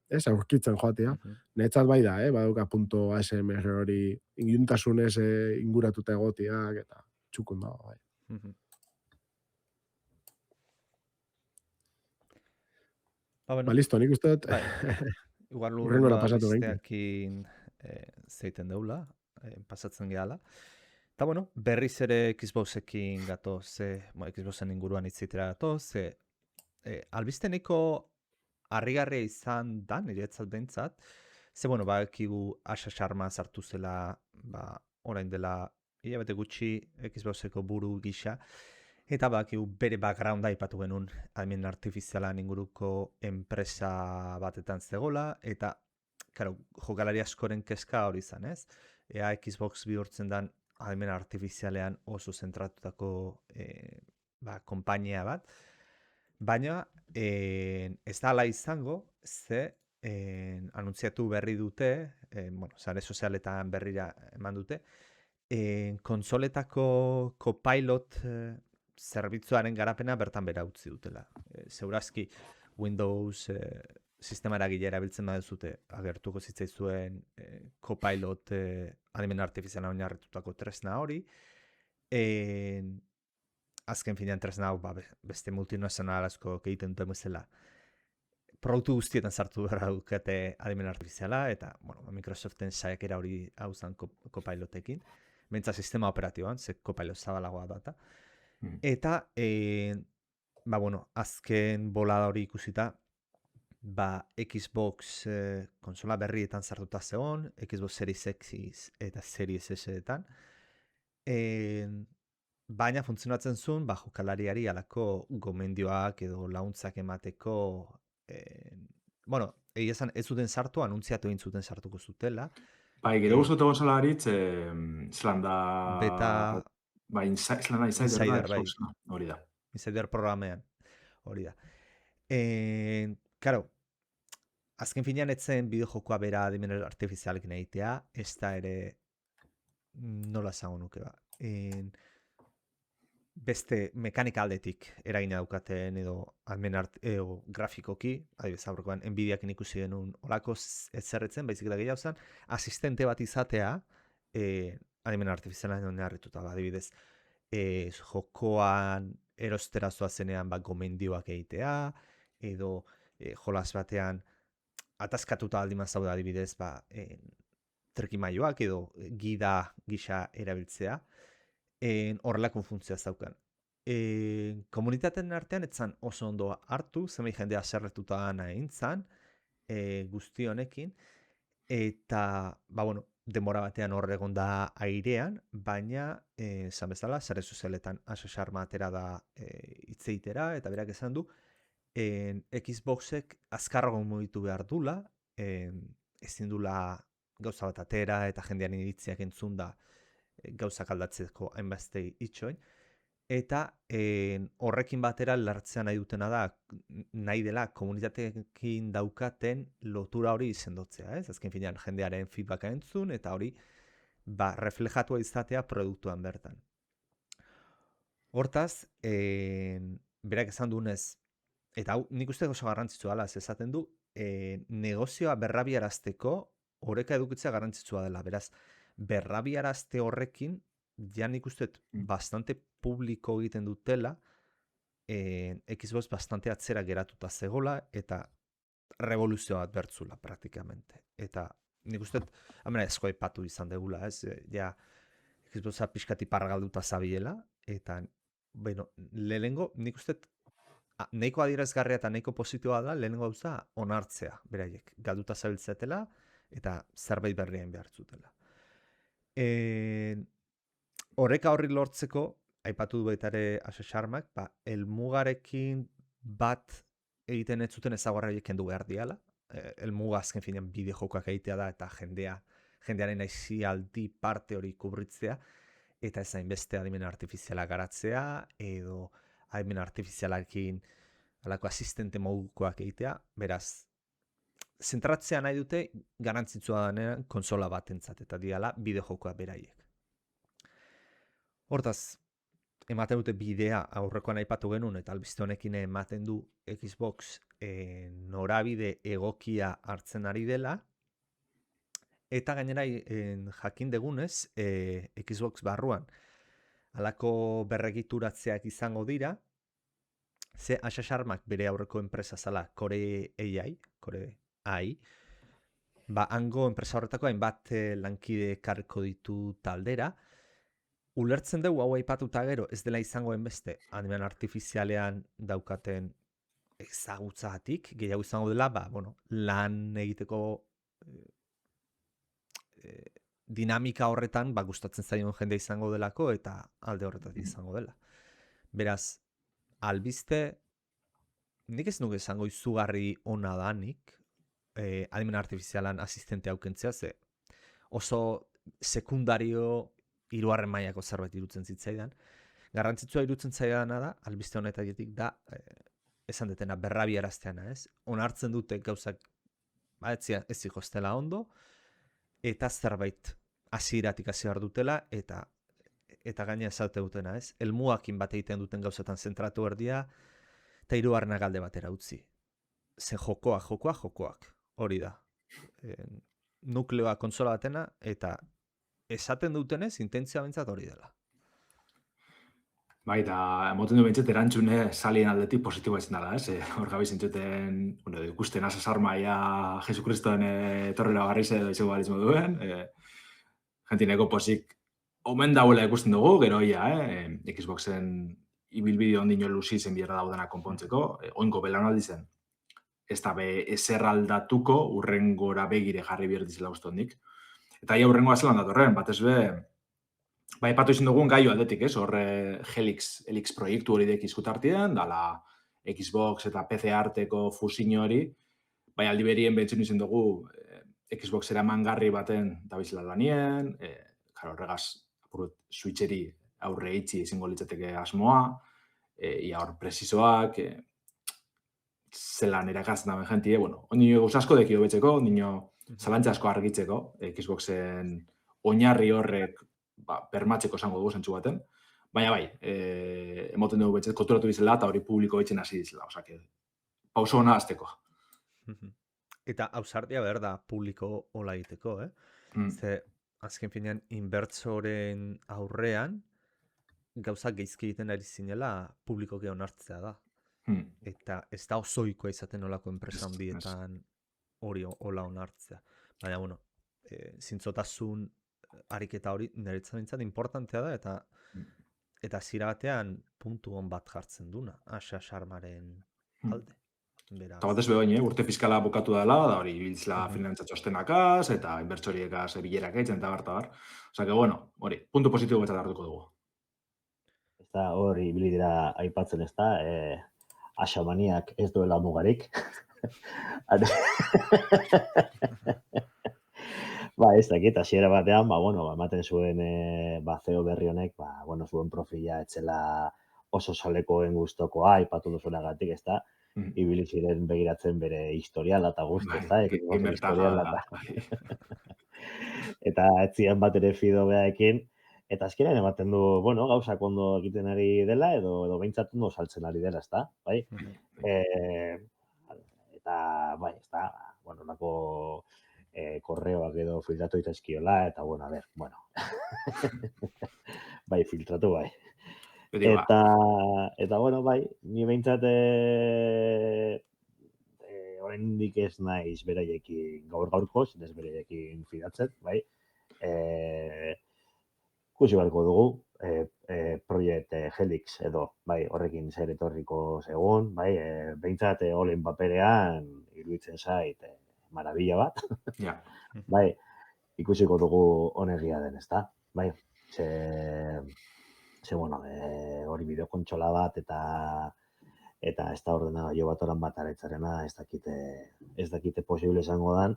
ez, aurkitzen joatea. Netzat bai da, baduka punto ASMR hori ingiuntasunez inguratuta egotiak eta txukun dago, bai. Ba, listo, nik uste dut. Igual lurrengora besteakin zeiten deula, pasatzen gehala. Eta bueno, berriz ere Xboxekin gatoz, Xboxen inguruan itzitera gatoz, albisteneko harrigarria izan da, niretzat behintzat, ze bueno, bakigu Asa Sharma sartu zela, orain dela hilabete gutxi Xboxeko buru gisa, eta bakigu bere backgrounda aipatu genuen adimen artifizialan inguruko enpresa batetan zegola, eta claro, jokalari askoren kezka hori izan, ez? Ea Xbox bihurtzen den adimen artifizialean oso zentratutako konpainia bat, baina ez da ala izango, ze anuntziatu berri dute, sare sozialetan berrira eman dute, konsoletako Copilot zerbitzuaren garapena bertan bera utzi dutela. Segurazki Windows sistema eragile erabiltzen baduzute agertuko zitzaizuen Copilot adimen artifiziala oinarritutako tresna hori. Azken finean tresna hau beste multinazional asko egiten duten bezala produktu guztietan sartu behar dukete adimen artifiziala, eta Microsoften saiakera hori hau zen Copilotekin, bentsa sistema operatiboan, ze Copilot zabalagoa data. Eta, azken bolada hori ikusita, Xbox konsola berrietan sartuta zegoen, Xbox Series X eta Series S-etan, baina funtzionatzen zuen, jokalariari alako gomendioak edo launtzak emateko, egia esan ez zuten sartu, anuntziatu egin zuten sartuko zutela. Gero guztute gonzala haritz, zelan da... Beta... zelan da Insider, hori da. Insider programean, hori da. Karo, azken finean etzen bideojokoa bera adimen artifizialekin egitea, ez da ere nola zango nuke ba. Beste mekanika aldetik eragina daukaten edo grafikoki, adibidez aurrekoan Nvidiakin ikusi genuen olako etzerretzen, baizik eta gehiago zen, asistente bat izatea adimen artifizialean oinarrituta, adibidez jokoan erostera zoazenean gomendioak egitea, edo jolas batean ataskatuta aldiman zaude adibidez trikimailoak edo gida gisa erabiltzea, horrelako funtzioa zaukan. Komunitateen artean etzan oso ondo hartu, zenbait jendea zerretuta nahi zan, guzti honekin, eta, denbora batean hor egon da airean, baina, esan bezala, sare sozialetan Asa Sharma atera da hitzeitera, eta berak esan du, Xboxek azkarrago mugitu behar dula, ezin dula gauza bat atera eta jendean iritziak entzun da gauzak aldatzeko hainbeste itxoin, eta horrekin batera lartzea nahi dutena da, nahi dela komunitateekin daukaten lotura hori izendotzea, ez? Azken finean jendearen feedbacka entzun, eta hori reflejatua izatea produktuan bertan. Hortaz, berak esan duenez, eta hau nik uste oso garrantzitsua dela, esaten du, negozioa berrabiarazteko oreka edukitzea garrantzitsua dela, beraz, berrabiarazte horrekin, ja nik uste bastante publiko egiten dutela, Xbox bastante atzera geratuta zegola, eta revoluzio bat bertzula, praktikamente. Eta nik uste, esko aipatu izan degula, ez? Ja, Xboxa pixkati pargalduta zabiela, eta, lehenengo, nik uste, nahiko adierazgarria eta nahiko positiboa da, lehenengo gauza onartzea, beraiek, galduta zabiltzetela, eta zerbait berrien behartzutela. Horreka horri lortzeko, aipatu du baita ere Asa Sharmak, helmugarekin bat egiten ez zuten ezaugarriak kendu behar diala. Helmuga azken finean bideojokoak egitea da, eta jendearen aisialdi parte hori kubritzea, eta ez hainbeste adimen artifiziala garatzea, edo adimen artifizialarekin alako asistente modukoak egitea, beraz, zentratzea nahi dute garantzitsua denean konsola batentzat, eta diala bideojokoa beraiek. Hortaz, ematen dute bidea aurrekoan aipatu genuen, eta albiste honekin ematen du Xbox norabide egokia hartzen ari dela, eta gainera jakin degunez, Xbox barruan halako berregituratzeak izango dira, ze Asa Sharmak bere aurreko enpresa zala Core AI, hango enpresa horretako hainbat lankide ekarriko ditu taldera, ulertzen dugu hau aipatuta gero ez dela izangoen beste adimen artifizialean daukaten ezagutzatik, gehiago izango dela, lan egiteko dinamika horretan gustatzen zaion jende izango delako eta alde horretatik izango dela. Beraz, albiste, nik ez nuke izango izugarri ona da nik, adimen artifizialan asistente haukentzea, ze oso sekundario 3. mailako zerbait irutzen zitzaidan. Garrantzitsua irutzen zaidana da, albiste honetatik da, esan detena berrabiarazteana, ez? Onartzen dute gauzak ez zikostela ondo, eta zerbait hasieratik hasi behar dutela, eta gaina esaute dutena, ez? Helmugakin bat egiten duten gauzetan zentratu erdia, eta 3. alde batera utzi. Zen jokoak, hori da. Nukleoa kontsola batena, eta esaten dutenez, intentzia bintzat hori dela. Bai, eta emoten du bintzat erantzune salien aldetik positiboa izan dela, ez? Hor gabe zintzuten, ikusten asasarmaia Jesukristoen etorrera barriz edo izango balitz moduen, jentineko posik omen dauela ikusten dugu, gero Xboxen ibilbide ondino luzi zen bierra daudena konpontzeko, oinko belaunaldi zen. Ez da be ezer aldatuko urrengora begire jarri behar dizela uste hondik. Eta urrengoa zelan datorren, batez be, aipatu izan dugun gaio aldetik, ez? Horre Helix proiektu hori dek izkutartien, dala Xbox eta PC arteko fusin hori, aldi berien behitzen izan dugu Xbox eramangarri baten dabizela lanien, horregaz switcheri aurre itxi izango litzateke asmoa, ia hor presizoak, zelan erakatzen daben jentie, ondino gauzasko deki hobetzeko, ondino zalantza asko argitzeko, Xboxen oinarri horrek bermatzeko esango dugu zentzu baten, baina emoten dugu betxet konturatu bizela eta hori publiko betxen hasi dizela, pauso hona azteko. Eta ausardia behar da publiko hola egiteko, Ze, azken finean, inbertsoren aurrean, gauzak geizki egiten ari zinela publikoki onartzea da. Eta ez da osoikoa izaten olako enpresa handietan hori hola onartzea. Baina, zintzotasun ariketa hori niretzat bintzat importantea da, eta zira batean puntu hon bat jartzen duna, asarmaren alde. Eta batez behoin, urte fiskala bukatu dela, da hori ibiltzela finantza txostenakaz, eta inbertsoriekaz bilerak eitzen, eta bar. Osa que, hori, puntu positibo betzat hartuko dugu. Ez da, hori ibili dira aipatzen ez da, asamaniak ez duela mugarik. Ez dakit, hasiera batean, ematen zuen zeo berri honek, zuen profila etzela oso salekoen gustokoa, aipatu duzunagatik, ez da, ibili ziren begiratzen bere historiala eta guzti, ez da, eta etzian bat ere fido behaekin, eta azkenean ematen du, gauzak ondo egiten ari dela, edo behintzat ondo saltzen ari dela, ez da, bai? Eta, ez da, nako korreoak edo filtratu itazkiola, eta, bai, filtratu, bai. Eta, ni behintzat oraindik ez naiz beraiekin gaur-gaurkoz, ez beraiekin fidatzen, bai. Ikusi beharko dugu, Project Helix edo, bai, horrekin zer etorriko zegoen, bai, behintzat olen paperean iruditzen zait marabila bat. Bai, ikusiko dugu honegia den, ez da, bai. Hori bideokontsola bat eta ez da ordenagailu bat oran bat aretzarena, ez dakite posible izango dan,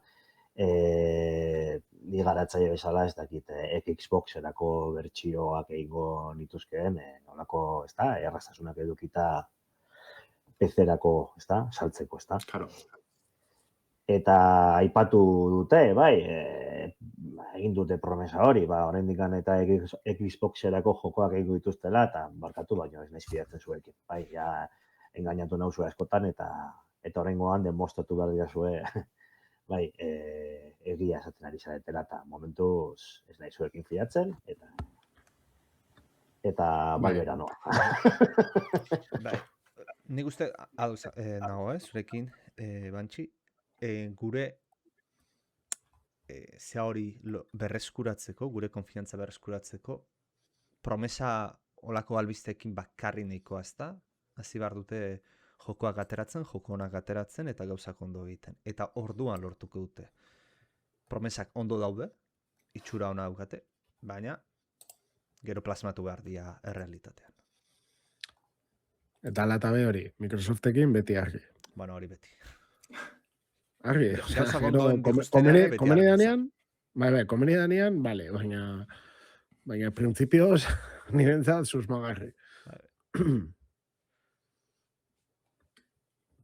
ni garatzaile bezala ez dakite Xboxerako bertsioak egingo nituzkeen, nolako, ez da, erraztasunak edukita PC-erako, ez da, saltzeko, ez da. Claro. Eta aipatu dute, bai, egin dute promesa hori, oraindik eta Xboxerako jokoak egingo dituztela, eta barkatu baino ez naiz fidatzen zuekin. Bai, ja, engainatu nauzue askotan, eta oraingoan demostratu behar diazue, bai, egia esaten ari zaretela, eta momentuz ez nahi zuekin fidatzen, eta bai bera noa. Bai, nik uste, nago, zurekin, Bantxi, gure zea hori berreskuratzeko, gure konfiantza berreskuratzeko, promesa olako albisteekin bakarri nahikoa ez da, hasi behar dute jokoak ateratzen, joko onak ateratzen eta gauzak ondo egiten. Eta orduan lortuko dute. Promesak ondo daude, itxura ona daukate, baina gero plasmatu behar dira errealitatean. Eta latabe hori, Microsoftekin beti argi. Bueno, hori beti. Argi, Gauzak gero ondo ikusten ere beti komeni argi danean, komeni danean, bale, baina principios nirentzat susmagarri.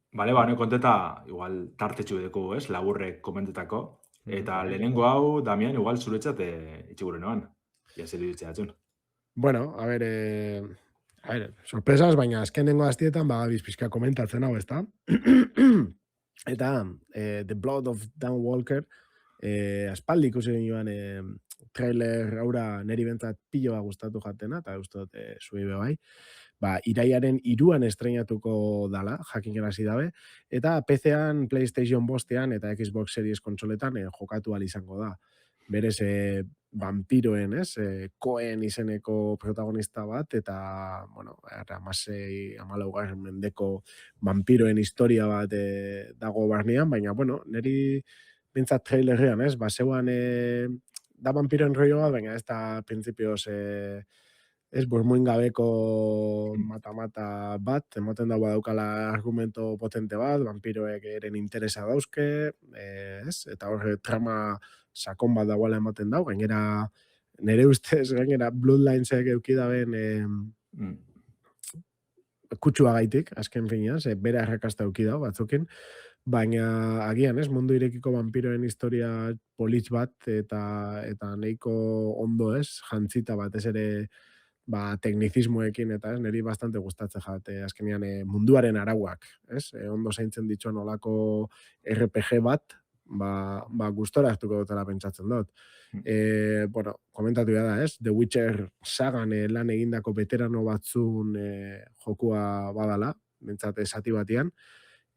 Bale, ba, konteta, igual tartetxu edeko, ez, laburrek komentetako. Eta lehenengo hau, Damian, igual zuretzat itxigure noan. Ja, zer ditzea atxun. Bueno, a ver, sorpresas, baina azkenengo aztietan, bagabiz pixka komentatzen hau, ezta? Eta, The Blood of Dan Walker, aspaldi ikusi joan trailer haura neri bentzat piloa gustatu jatena, eta uste dut zuei bai. Iraiaren 3an estreinatuko dala, jakin erazi dabe, eta PC-an, PlayStation 5ean eta Xbox Series konsoletan jokatu ahal izango da. Berez, vampiroen, Cohen izeneko protagonista bat, eta, bueno, 16-14 mendeko vampiroen historia bat dago barnean, baina, bueno, neri bintzat trailerrean, zeuan da vampiroen rollo bat, baina ez da principios burmuin gabeko mata-mata bat, emoten dagoa daukala argumento potente bat, vampiroek eren interesa dauzke, eta horre trama sakon bat dagoela ematen dau, gainera nire ustez, gainera Bloodlinesek eukidaben kutsua gaitik, azken finaz, bere arrakasta eukidau batzukin, baina agian, mundu irekiko vampiroen historia politx bat, eta nahiko ondo jantzita bat, ez ere teknizismoekin, eta niri bastante gustatzen jate, azkenean munduaren arauak, ondo zaintzen dituen olako RPG bat, gustora hartuko dutela pentsatzen dut. Bueno, komentatu da, The Witcher sagan lan egindako veterano batzun jokua badala, bentsat esati batian,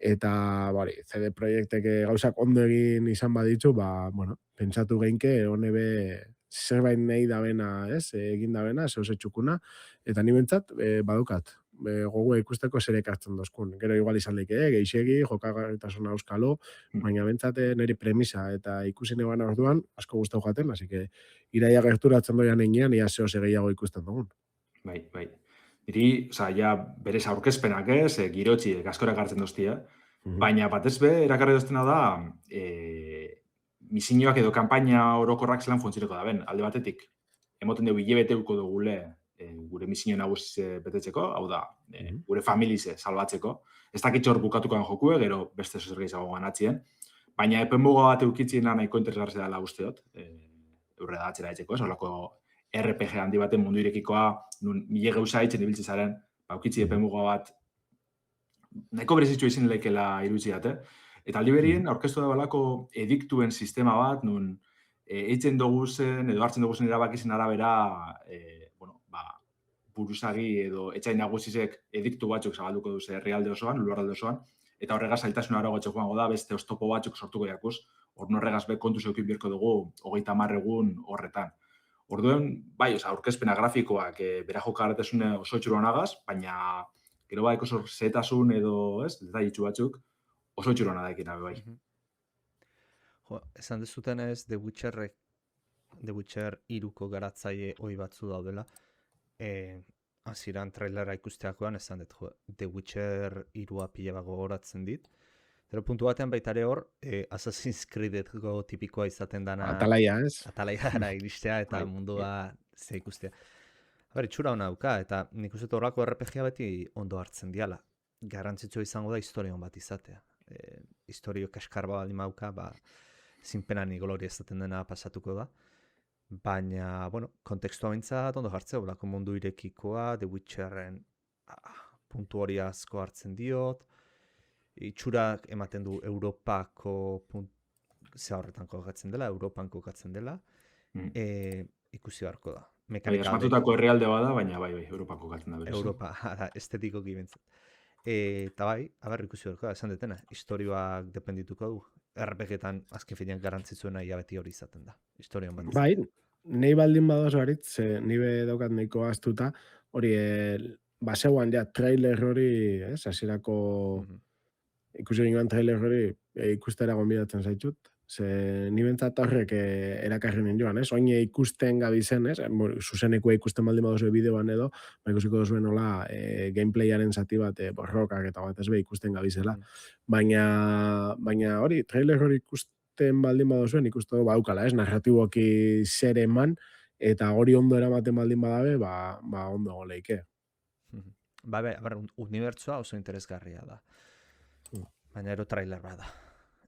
eta CD Projektek gauzak ondo egin izan baditzu, bueno, pentsatu geinke, honebe zerbait nahi dabena, egin dabena, zehose txukuna, eta ni bentsat, badukat, gogoa ikusteko zer ekartzen dozkun. Gero igual izan daike, geixegi, jokagarritasuna euskalo, baina bentsat niri premisa, eta ikusi neban orduan, asko gustau jaten, así que iraia gerturatzen doian einean, ia zehose gehiago ikusten dugun. Bai. Niri, ja, berez aurkezpenak girotxi, askorak hartzen doztia, baina batez be, erakarri doztena da, misioak edo kanpaina orokorrak zelan funtzioneko da ben. Alde batetik, emoten dugu hilebeteuko dugule gure misio nagusiz betetzeko, hau da, gure familize salbatzeko. Ez dakitxe hor bukatukoan jokue, gero beste zer gehiago ganatzien, baina epenmuga bat eukitziena nahiko interesgarri dela usteot, eurre da atzera etxeko, holako RPG handi baten mundu irekikoa, nun mile gauza etxen ibiltze zaren, eukitzi epenmuga bat, nahiko berezitxua izin lekela irutziat, Eta aldi berien, aurkeztu da balako ediktuen sistema bat, nun eitzen duguzen, edo hartzen duguzen erabakizen arabera, buruzagi edo etxain nagusizek ediktu batzuk zabalduko duze herrialde osoan, lurralde osoan, eta horregaz zailtasuna aragoetxe joango da, beste oztopo batzuk sortuko jakuz, hor norregaz kontu zeukin birko dugu, 30 egun horretan. Orduen, aurkezpena grafikoak bera jokagarretesune oso txuruan agaz, baina gero baiko zetasun edo, detailitxu batzuk, oso txuruan adaikin abe bai. Esan dezuten ez, The Witcher 3ko garatzaile hoi batzu daudela, hasieran trailera ikusteakoan, esan dut, The Witcher 3a pila bago horatzen dit. Pero puntu batean baita ere hor, Assassin's Creedeko tipikoa izaten dana... Atalaia, ez? Atalaiara iristea eta mundua ze ikustea. Itxura hona dauka, eta nik uste horrako RPG beti ondo hartzen diala. Garrantzitsua izango da historia hon bat izatea. Historio kaskar bat baldin mauka, zinpena ni gloria izaten dena pasatuko da. Baina, kontekstua bintzat ondo jartzea, olako mundu irekikoa, The Witcherren puntu hori asko hartzen diot, itxurak ematen du Europako ze horretan kokatzen dela, Europan kokatzen dela, ikusi beharko da. Asmatutako herrialde bada, baina bai, Europako kokatzen da berez. Europa, estetikoki bintzat. Eta bai, ikusi beharko da, esan detena, historioak dependituko du. RPG-etan azken finean garrantzitzuena ia beti hori izaten da. Historian bat. Bai, Nei baldin badoz barit, ze nibe daukat nahiko astuta, hori, baseuan ja trailer hori, ez, hasierako ikusi ginoan trailer hori ikustera gonbidatzen zaitut. Ze ni bentsat horrek erakarri joan, ez? Oin ikusten gabizen, ez? Zuzenekua ikusten baldin badozu bideoan edo, ikusiko duzuen nola gameplayaren zati bat borrokak eta bat ez be ikusten gabizela. Baina hori, trailer hori ikusten baldin badozuen, ikusten du baukala, ez? Narratiboki zer eman, eta hori ondo eramaten baldin badabe, ba ondo goleike. Ba, unibertsua oso interesgarria da. Baina ero trailer bada.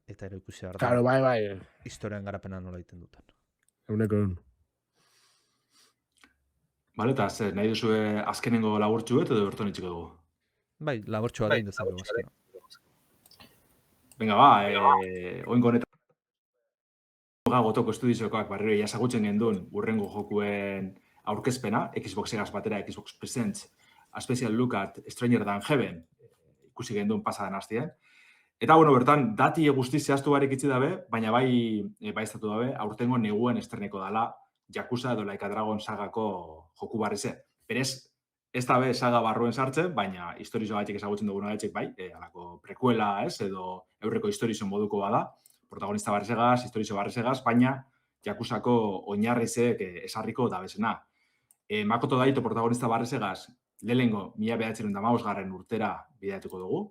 Eta ero ikusi behar da. Claro, bai. Historian garapena nola egiten duten. Euneko. Bale, eta zer, nahi duzu azkenengo laburtxu edo berton itxiko dugu? Bai, laburtxua da indezakegu azkena. Venga, ba, oingo honetan gotoko estudiziokoak barriro jasagutzen gendun urrengo jokuen aurkezpena, Xbox egaz batera, Xbox Presents, A Special Look at Stranger Than Heaven, ikusi gendun pasadan hastien. Eta, bueno, bertan, dati guzti zehaztu barik itzi dabe, baina baiztatu dabe, aurtengo neguen estreneko dala Yakuza edo Like a Dragon sagako joku barrize. Berez, ez dabe saga barruen sartzen, baina historizo gaitik ezagutzen duguna gaitik bai, alako prekuela, ez, edo eurreko historizo moduko bada, protagonista barrizegaz, historizo barrizegaz, baina Yakuzako oinarrizek esarriko dabezena. Makoto Daito protagonista barrizegaz, lehengo 1915 urtera bideatuko dugu.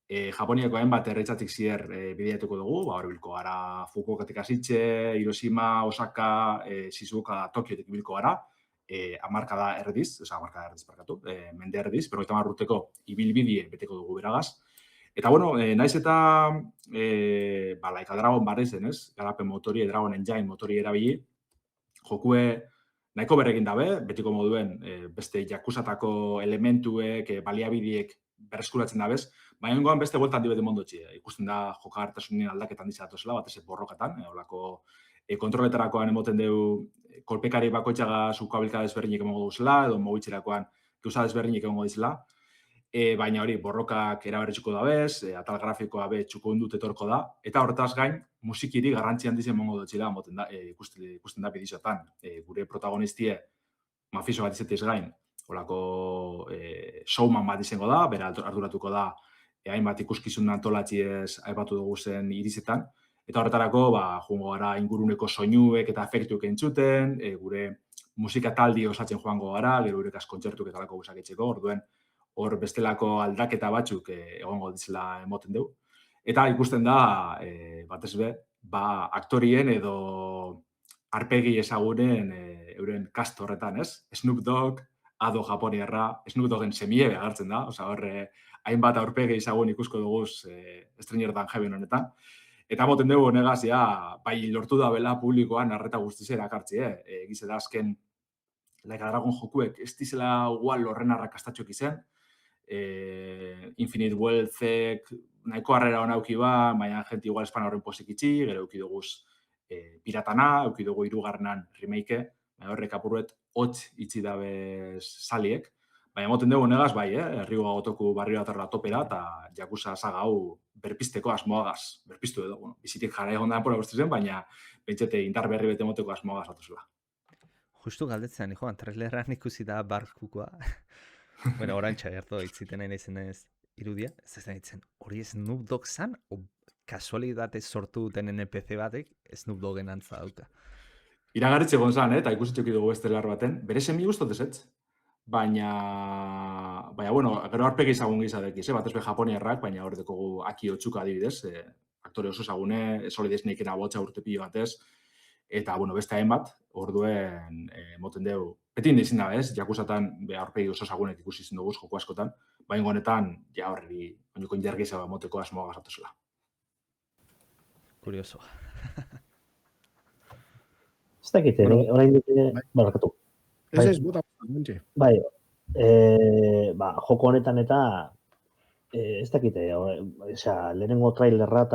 Japoniako hainbat erretzatik zier bideatuko dugu, hori bilko gara Fukuokatik hasitxe, Hiroshima, Osaka, Shizuoka, Tokiotik bilko gara, hamarkada erdiz, mende erdiz, pero 30 urteko ibilbidie beteko dugu beragaz. Eta, bueno, naiz eta Like a Dragon barrizen, ez? Garapen motori, Dragon Engine motori erabili, jokue nahiko berrekin dabe, betiko moduen beste jakuzatako elementuek, baliabidiek berreskuratzen dabez, baina ongoan beste bueltan dibete mondotxi. Ikusten da jokagartasunen aldaketan dizatozela, batez borrokatan, holako kontroletarakoan emoten dugu kolpekari bakoitzaga zukabilka desberdinik emongo duzela, edo mogitzerakoan gauza desberdinik emongo dizela, baina hori borrokak eraberritzuko dabez, atal grafikoa be txukundut etorko da, eta horretaz gain, musikiri garrantzi handizen emongo dutxila, ikusten da bidizotan. Gure protagonistie mafiso bat izatez gain, holako showman bat izango da, bera arduratuko da, hainbat ikuskizun antolatziez aipatu dugu zen irizetan, eta horretarako, joango gara inguruneko soinuek eta efektuek entzuten, gure musika taldi osatzen joango gara, gero urekaz kontzertuk eta lako gusaketzeko, orduen hor bestelako aldaketa batzuk egongo dizela emoten dugu. Eta ikusten da, batez be, aktorien edo arpegi ezagunen euren kast horretan, ez? Snoop Dogg, Ado Japoniarra, Snoop Doggen semiebe agertzen da, oza, horre, hainbat aurpegi ezagun ikusko duguz Stranger Than Heaven honetan. Eta moten dugu negaz, bai lortu da bela publikoan arreta guztizera akartzi, egize da azken Like a Dragon jokuek ez dizela igual horren arrakastatxok izen, Infinite Wealthek nahiko harrera hona auki ba, baina jenti igual espan horren posik itxi, gero auki duguz Piratana, auki dugu 3. remake, horrek apurret hotz itxi dabez saliek, baina moten dugu negaz, bai, herrigo gagotoku barrio atarra topera, eta Yakuza saga hau berpisteko asmoagaz, berpistu edo, bueno, bizitik jara egon da pora zen, baina bentsete indar berri bete moteko asmoagaz atuzela. Justu galdetzen, joan, traileran ikusi da barkukoa. Bueno, orain txagertu itziten nahi zenez irudia, ez da ditzen, hori Snoop Dogg zan, o kasualidate sortu duten NPC batek Snoop Doggen antza dauka. Iragarritze gonzan, eta ikusitxoki dugu estelar baten, bere semi guztot ezetz, baina, bueno, gero arpegi izagun gizadekiz, batez be japoniarrak, baina hor dekogu Aki Otsuka adibidez, aktore oso ezagune, Solid Snakeen abotsa urtepillo batez, eta, bueno, beste hainbat, orduen moten dugu. Beti indizin da, ez? Jakuzatan aurpegi oso ezagunek ikusi izan dugu joko askotan, baina honetan, ja horri, oinoko indargiza moteko asmoa gazatuzela. Kurioso. Ez dakit, orain dute, barakatu. Ez, buta, mentxe. Bai, joko honetan eta, ez dakite, lehenengo trailerra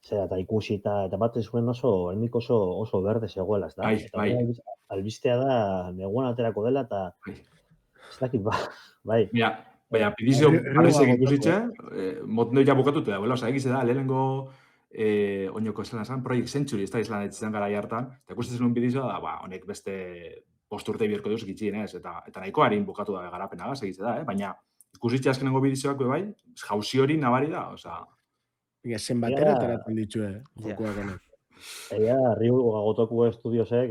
eta ikusita, eta bat zuen oso berde zegoela, ez da? Bai. Albistea da, neguan aterako dela, eta ez dakit, bai. Baina, pidizio barrizek ikusitxe, moten doia bukatute da, egize da, lehenengo oinoko zelan esan, Project Century, ez da izan ditzen gara hartan, eta ikusten zenun bidizioa da, honek beste 5 urte biherko duz gitxienez, eta nahiko harin bukatu da garapena segitze da, baina ikusitxe azkenengo bidizioak bai, jauzi hori nabari da, osea. Zenbatera taratzen ditue, jokoak honek. Riu Gotoku estudiosek,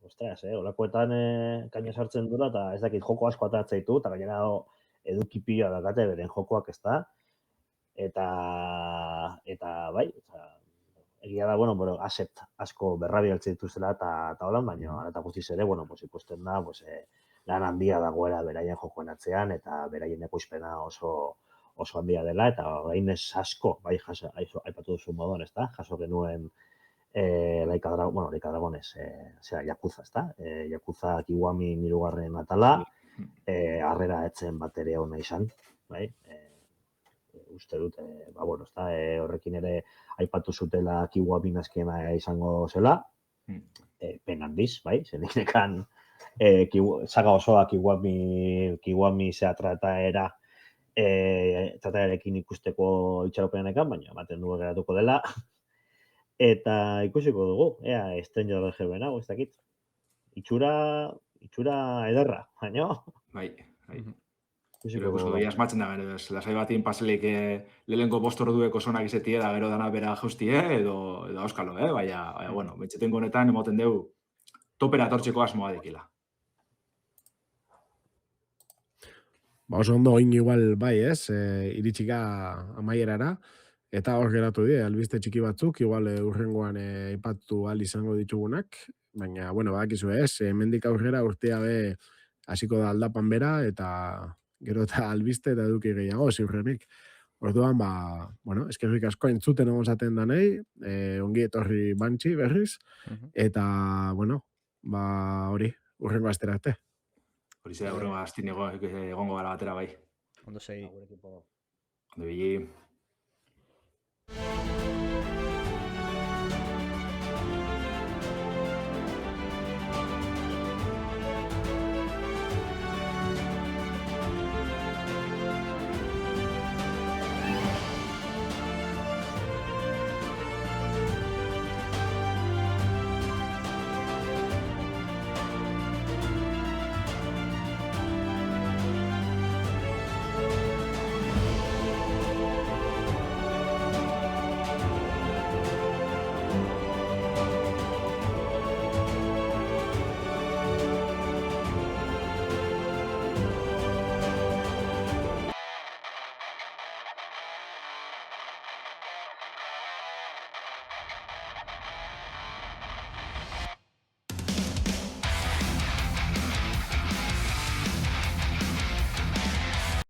ostras, olakoetan kaina sartzen dura, eta ez dakit joko asko ateratzen ditu, eta gainera eduki pila dakate beren jokoak, ez da? Eta bai, egia da, bueno, asset asko berrabialtzen dituzela eta holan, baina eta guztiz ere, ikusten da, lan handia dagoela beraien jokoen atzean, eta beraien ekoizpena oso handia dela, eta orain ez asko, bai, aipatu duzu moduan, ez da? Jaso genuen Laika Dragones, Yakuza, ez da? Yakuza Kiwami 3. atala, harrera etzen bat ere hona izan, bai? Uste dut, ez da, horrekin ere aipatu zutela Kiwami azkena izango zela, pen handiz, bai? Zenekan saga osoa Kiwami trataerekin ikusteko itxaropenekan, baina ematen du geratuko dela. Eta ikusiko dugu, Stranger of Heaven hau, ez dakit. Itxura ederra, baina. Bai. Ikusko dugu, asmatzen da gero, lasai batien paselik lehenko 5 ordueko sonak izetie, da gero dana bera jaustie, edo auskalo, baina, bueno, betxetengo honetan emoten dugu topera tortzeko asmoa dekila. Oso ondo oin igual bai, ez? Iritsika amaierara. Eta hor geratu die, albiste txiki batzuk, igual urrengoan aipatu ahal izango ditugunak, baina, bueno, badakizu ez, hemendik aurrera urtea be hasiko da aldapan bera, eta gero eta albiste eta eduki gehiago, ziurrenik. Orduan, eskerrik asko entzuten egon zaten danei, ongi etorri Bantxi berriz, eta, hori, urrengo astera arte. Hori zera, urrengo astin egongo gara batera bai. Ondo segi. Ondo bili.